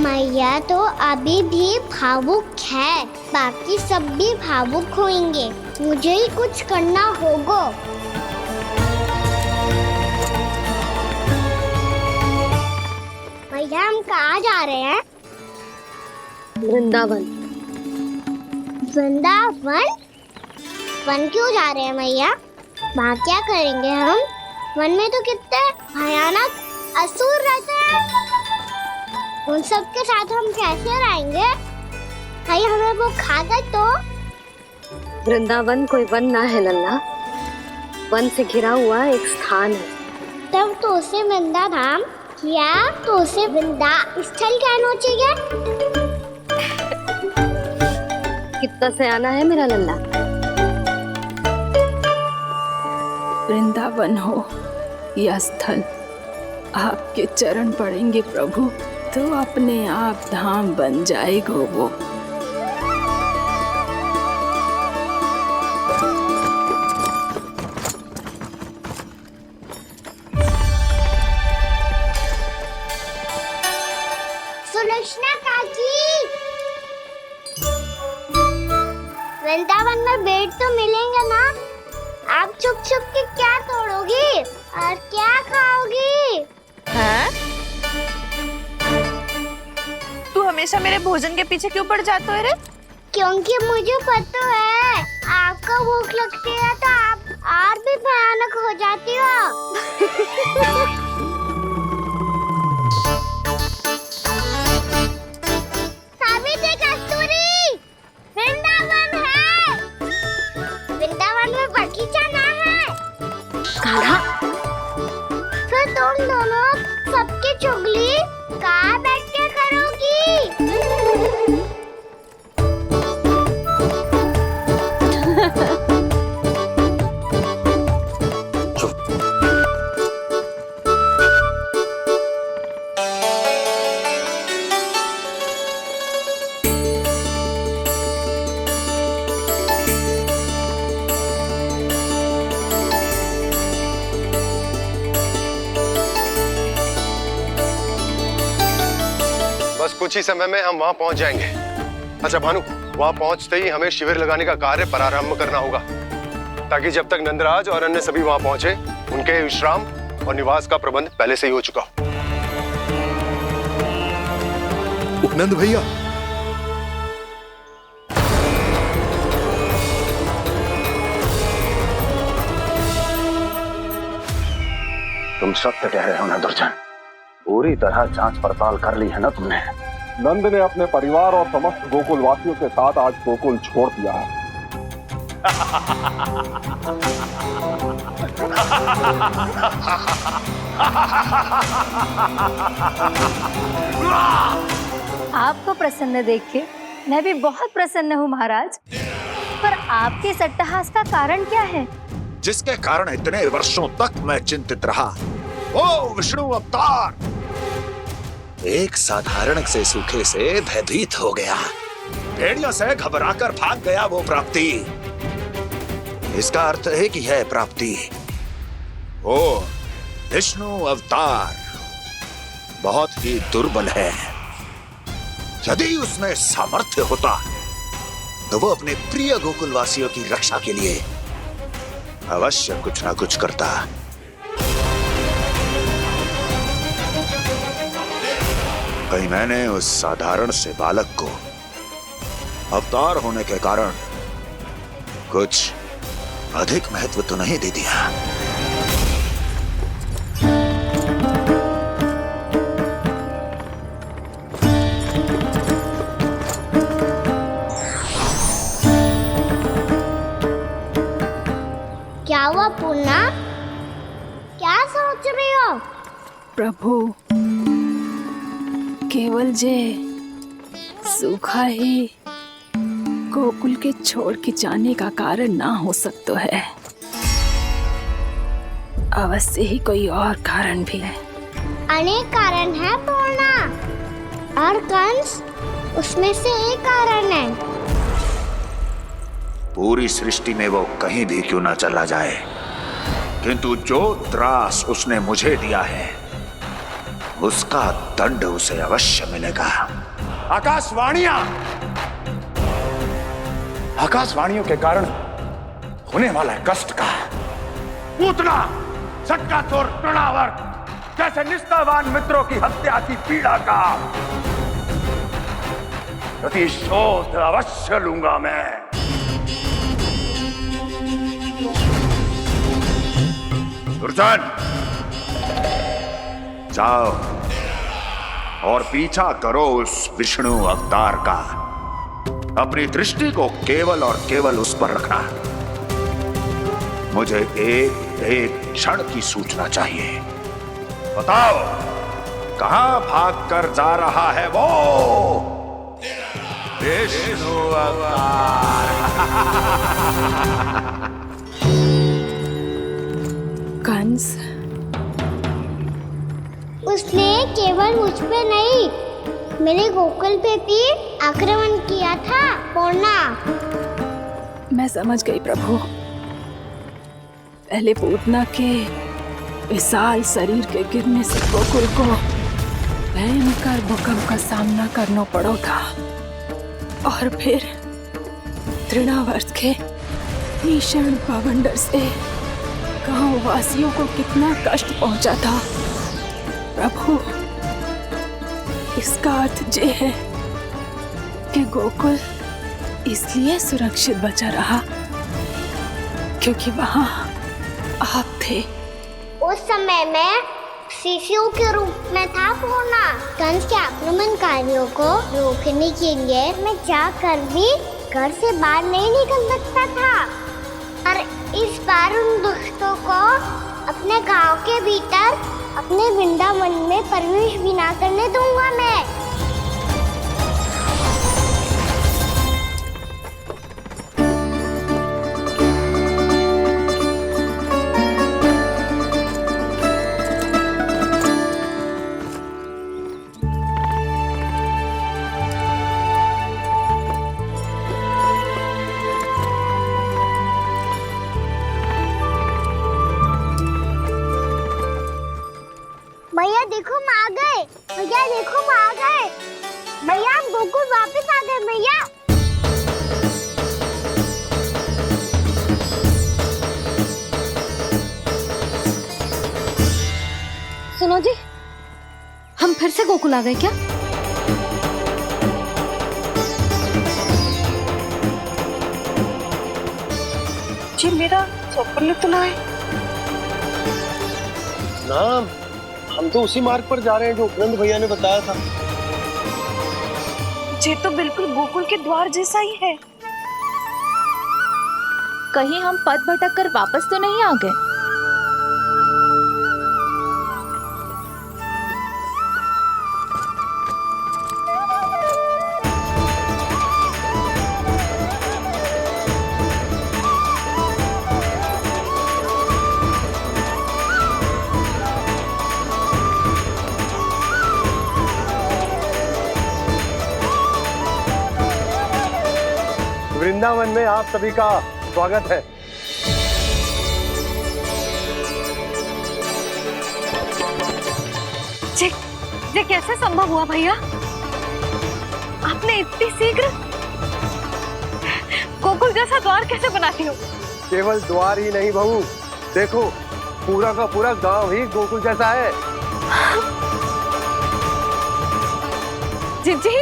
मैया तो अभी भी भावुक है, बाकी सब भी भावुक होंगे। मुझे ही कुछ करना होगा। भैया हम कहाँ जा रहे हैं? वृंदावन। वृंदावन? वन क्यों जा रहे हैं मैया? वहाँ क्या करेंगे हम? वन में तो कितने भयानक असुर रहते हैं। उन सब के साथ हम कैसे रहेंगे? कहीं हमें वो खा गए तो? वृंदावन कोई वन ना है लल्ला, वन से घिरा हुआ एक स्थान है। तब तो उसे वृंदा धाम क्या तो उसे वृंदा स्थल कहना चाहिए। कितना सयाना है मेरा लल्ला। वृंदावन हो या स्थल, आपके चरण पड़ेंगे प्रभु तो अपने आप धाम बन जाएगा वो। सुलक्षणा काकी, वृंदावन में बेट तो मिलेंगे ना? आप छुप छुप के क्या तोड़ोगी और क्या खाओगी? हैं? तू हमेशा मेरे भोजन के पीछे क्यों पड़ जाता है रे? क्योंकि मुझे पता है आपको भूख लगती है तो आप और भी भयानक हो जाती हो। सावित्री कस्तूरी, वृंदावन है। वृंदावन में बगीचा ना है। कान्हा, फिर तुम दोनों सबकी चुगली कहाँ बैठ के करोगी? बस कुछ ही समय में हम वहां पहुंच जाएंगे। अच्छा भानु, वहां पहुंचते ही हमें शिविर लगाने का कार्य प्रारंभ करना होगा, ताकि जब तक नंदराज और अन्य सभी वहां पहुंचे उनके विश्राम और निवास का प्रबंध पहले से ही हो चुका हो। उपनंद भैया, तुम सत्य कह रहे हो ना दुर्जन? पूरी तरह जांच पड़ताल कर ली है ना तुमने? नंद ने अपने परिवार और समस्त गोकुल वासियों के साथ आज गोकुल छोड़ दिया है। आपको प्रसन्न देख के मैं भी बहुत प्रसन्न हूँ महाराज। पर आपके इस अट्टहास का कारण क्या है? जिसके कारण इतने वर्षों तक मैं चिंतित रहा, वो विष्णु अवतार एक साधारण से सूखे से भयभीत हो गया, भेड़ियों से घबराकर भाग गया। वो प्राप्ति, इसका अर्थ एक ही है प्राप्ति। वो विष्णु अवतार बहुत ही दुर्बल है। यदि उसमें सामर्थ्य होता तो वो अपने प्रिय गोकुलवासियों की रक्षा के लिए अवश्य कुछ ना कुछ करता। कहीं मैंने उस साधारण से बालक को अवतार होने के कारण कुछ अधिक महत्व तो नहीं दे दिया। क्या हुआ पूर्णा? क्या सोच रही हो? प्रभु, केवल जे सूखा ही गोकुल के छोड़ के जाने का कारण ना हो सकता है, अवश्य ही कोई और कारण भी है। अनेक कारण है पूर्णा, और कंस उसमें से एक कारण है। पूरी सृष्टि में वो कहीं भी क्यों ना चला जाए, किंतु जो त्रास उसने मुझे दिया है उसका दंड उसे अवश्य मिलेगा। आकाशवाणियों के कारण होने वाला कष्ट का पूतना सटका चोर तृणावर्त जैसे निष्ठावान मित्रों की हत्या की पीड़ा का प्रतिशोध अवश्य लूंगा मैं। दुर्जन, जाओ और पीछा करो उस विष्णु अवतार का। अपनी दृष्टि को केवल और केवल उस पर रखना। मुझे एक एक क्षण की सूचना चाहिए। बताओ, कहां भागकर जा रहा है वो विष्णु अवतार? कंस, उसने केवल मुझ पे नहीं, मेरे गोकुल पे भी आक्रमण किया था पूर्णा। मैं समझ गई प्रभु। पहले पूतना के विशाल शरीर के गिरने से गोकुल को भयंकर भूकंप का सामना करना पड़ा था, और फिर तृणावर्त के भीषण पावंडर से गांव वासियों को कितना कष्ट पहुंचा था। प्रभु, इसका अर्थ ये है कि गोकुल इसलिए सुरक्षित बचा रहा क्योंकि वहां आप थे। उस समय मैं शिशु के रूप में था पूर्णा। कंस के आक्रमणकारियों को रोकने के लिए मैं जाकर भी घर से बाहर नहीं निकल सकता था, और इस बार उन दुष्टों को अपने गांव के भीतर अपने वृंदावन में प्रवेश भी ना करने दूंगा मैं। भैया देखो हम आ गए, भैया देखो हम आ गए, भैया हम गोकुल वापस आ गए भैया। सुनो जी, हम फिर से गोकुल आ गए क्या? जी मेरा स्वप्न तो ना है। ना, हम तो उसी मार्ग पर जा रहे हैं जो उपनंद भैया ने बताया था। ये तो बिल्कुल गोकुल के द्वार जैसा ही है। कहीं हम पथ भटक कर वापस तो नहीं आ गए? वृंदावन में आप सभी का स्वागत है। ये कैसे संभव हुआ भैया? आपने इतनी शीघ्र गोकुल जैसा द्वार कैसे बनाती हो? केवल द्वार ही नहीं बहू, देखो पूरा का पूरा गांव ही गोकुल जैसा है। जिज्जी,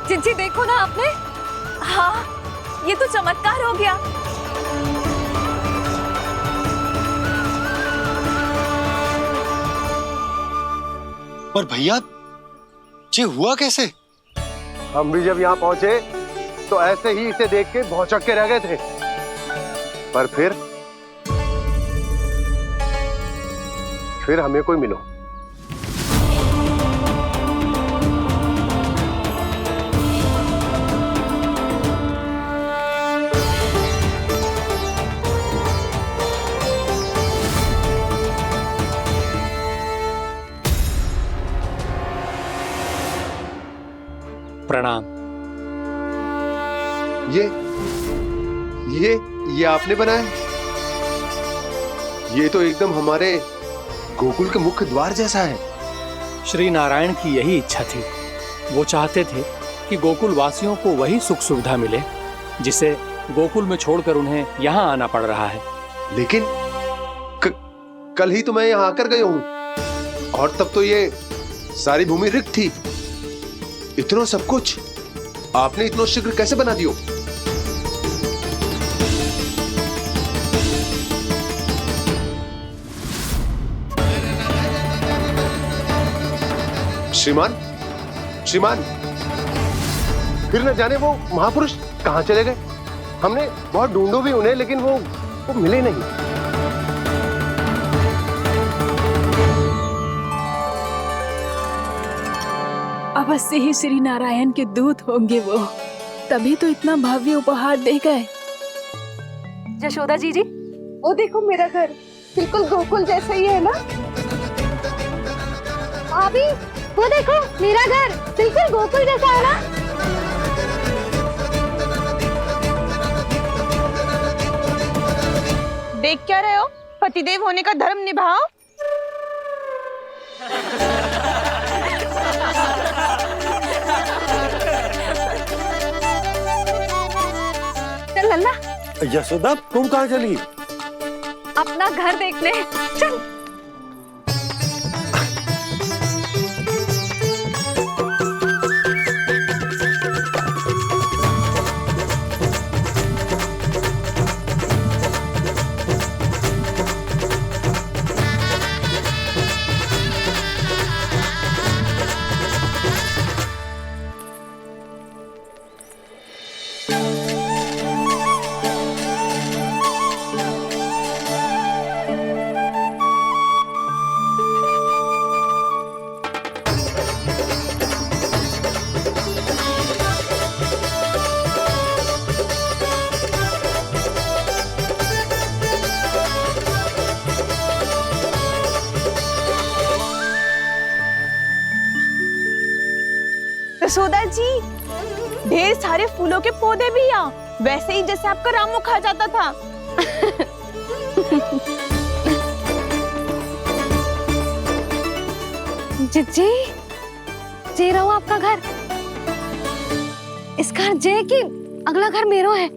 जिज्जी देखो ना आपने। हाँ, ये तो चमत्कार हो गया। पर भैया ये हुआ कैसे? हम भी जब यहाँ पहुंचे तो ऐसे ही इसे देख के भौचक के रह गए थे, पर फिर हमें कोई मिलो। प्रणाम। ये आपने बनाया? ये तो एकदम हमारे गोकुल के मुख्य द्वार जैसा है। श्री नारायण की यही इच्छा थी। वो चाहते थे कि गोकुल वासियों को वही सुख सुविधा मिले जिसे गोकुल में छोड़कर उन्हें यहाँ आना पड़ रहा है। लेकिन कल ही तो मैं यहाँ आकर गया हूँ और तब तो ये सारी भूमि रिक्त थी। इतना सब कुछ आपने इतना शीघ्र कैसे बना दियो? श्रीमान, फिर न जाने वो महापुरुष कहां चले गए। हमने बहुत ढूंढो भी उन्हें, लेकिन वो मिले नहीं। अवश्य ही श्री नारायण के दूत होंगे वो, तभी तो इतना भव्य उपहार दे गए। यशोदा जी, वो देखो मेरा घर बिल्कुल गोकुल जैसा ही है ना? भाभी वो देखो मेरा घर बिल्कुल गोकुल जैसा है ना? देख क्या रहे हो? पतिदेव होने का धर्म निभाओ। चल लल्ला, यशोदा तुम कहाँ चली? अपना घर देखने चल। यशोदा जी, ढेर सारे फूलों के पौधे भी यहाँ, वैसे ही जैसे आपका रामू खा जाता था। जिज्जी, जे रहो आपका घर। इस घर जे की अगला घर मेरो है।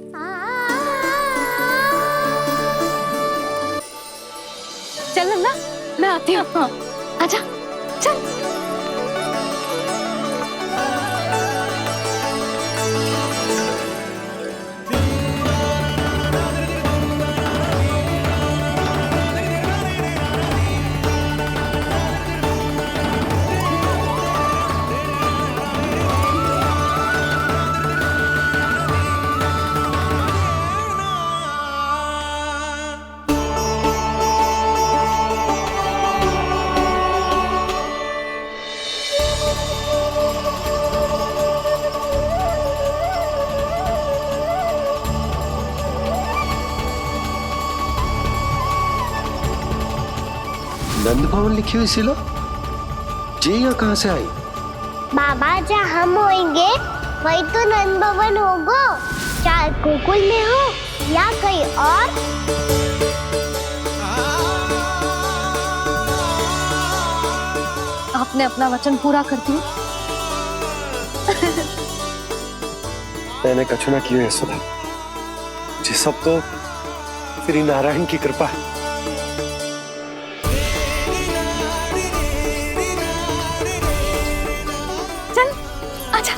चल लल्ला, मैं आती हूँ। आजा, चल। नंद भवन लिखी हुई सिलो जी यहाँ कहाँ से आई? बाबा जहाँ हम होंगे वही तो नंद भवन होगा। चाहे गोकुल में हो या कहीं और। आपने अपना वचन पूरा कर दिया। मैंने कछु ना किया यशोदा, ये सब तो श्री नारायण की कृपा है। चल आजा।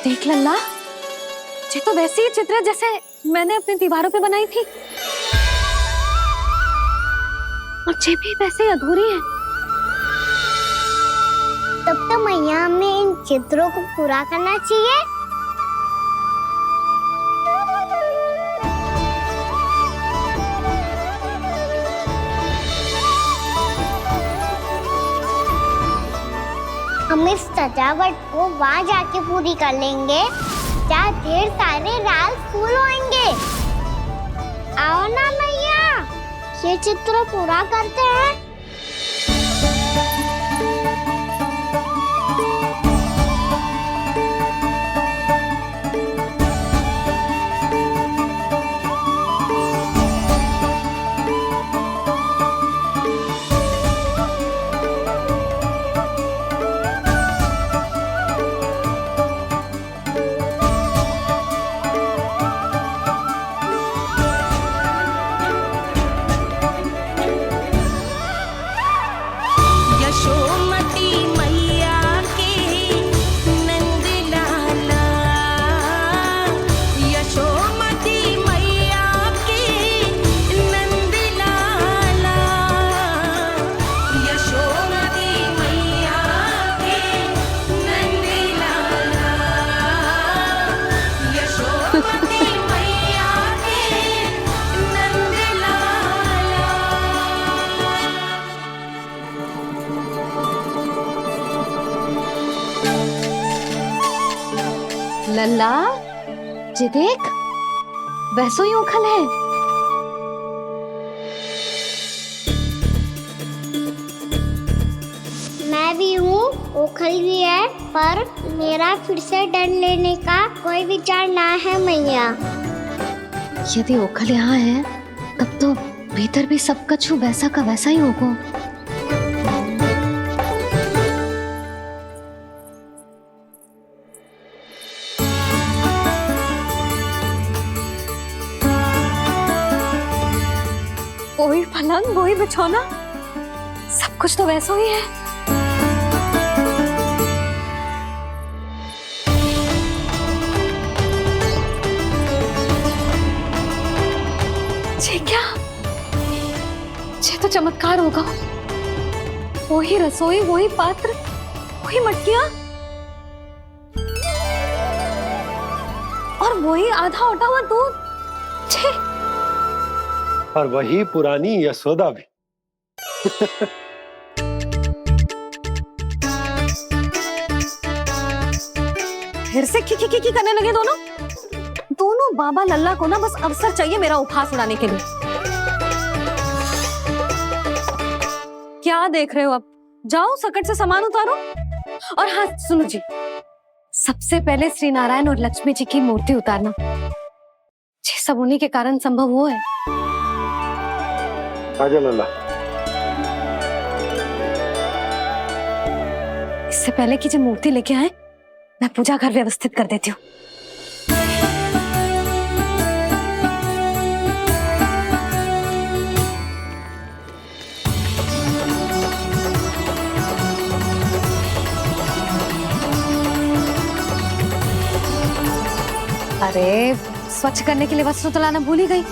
देख लल्ला, ये तो वैसी ही चित्र है जैसे मैंने अपनी दीवारों पे बनाई थी, और ये भी वैसे ही अधूरी है। तब तो मैया हमें इन चित्रों को पूरा करना चाहिए। हम इस सजावट को वहाँ जाके पूरी कर लेंगे जहाँ ढेर सारे लाल फूल होंगे। आओ ना मैया, ये चित्र पूरा करते हैं। लल्ला, ये देख, वैसो ही उखल है। मैं भी हूँ, उखल भी है, पर मेरा फिर से डर लेने का कोई विचार ना है मैया। यदि ओखल यहाँ है, तब तो भीतर भी सब कछु वैसा का वैसा ही होगा। वही पलंग, वही बिछौना, सब कुछ तो वैसा ही है। ये क्या? ये तो चमत्कार होगा। वही रसोई, वही पात्र, वही मटकियां, और वही आधा उटा हुआ दूध। छे! और वही पुरानी यशोदा भी। फिर से खी करने लगे दोनों। दोनों बाबा लल्ला को ना बस अवसर चाहिए मेरा उपहास उड़ाने के लिए। क्या देख रहे हो? अब जाओ सकट से सामान उतारो। और हाँ सुनो जी, सबसे पहले श्री नारायण और लक्ष्मी जी की मूर्ति उतारना। ये सब उन्हीं के कारण संभव हुआ है। आजा लल्ला। इससे पहले कि जो मूर्ति लेके आए, मैं पूजा घर व्यवस्थित कर देती हूँ। अरे स्वच्छ करने के लिए वस्त्र तो लाना भूल ही गई।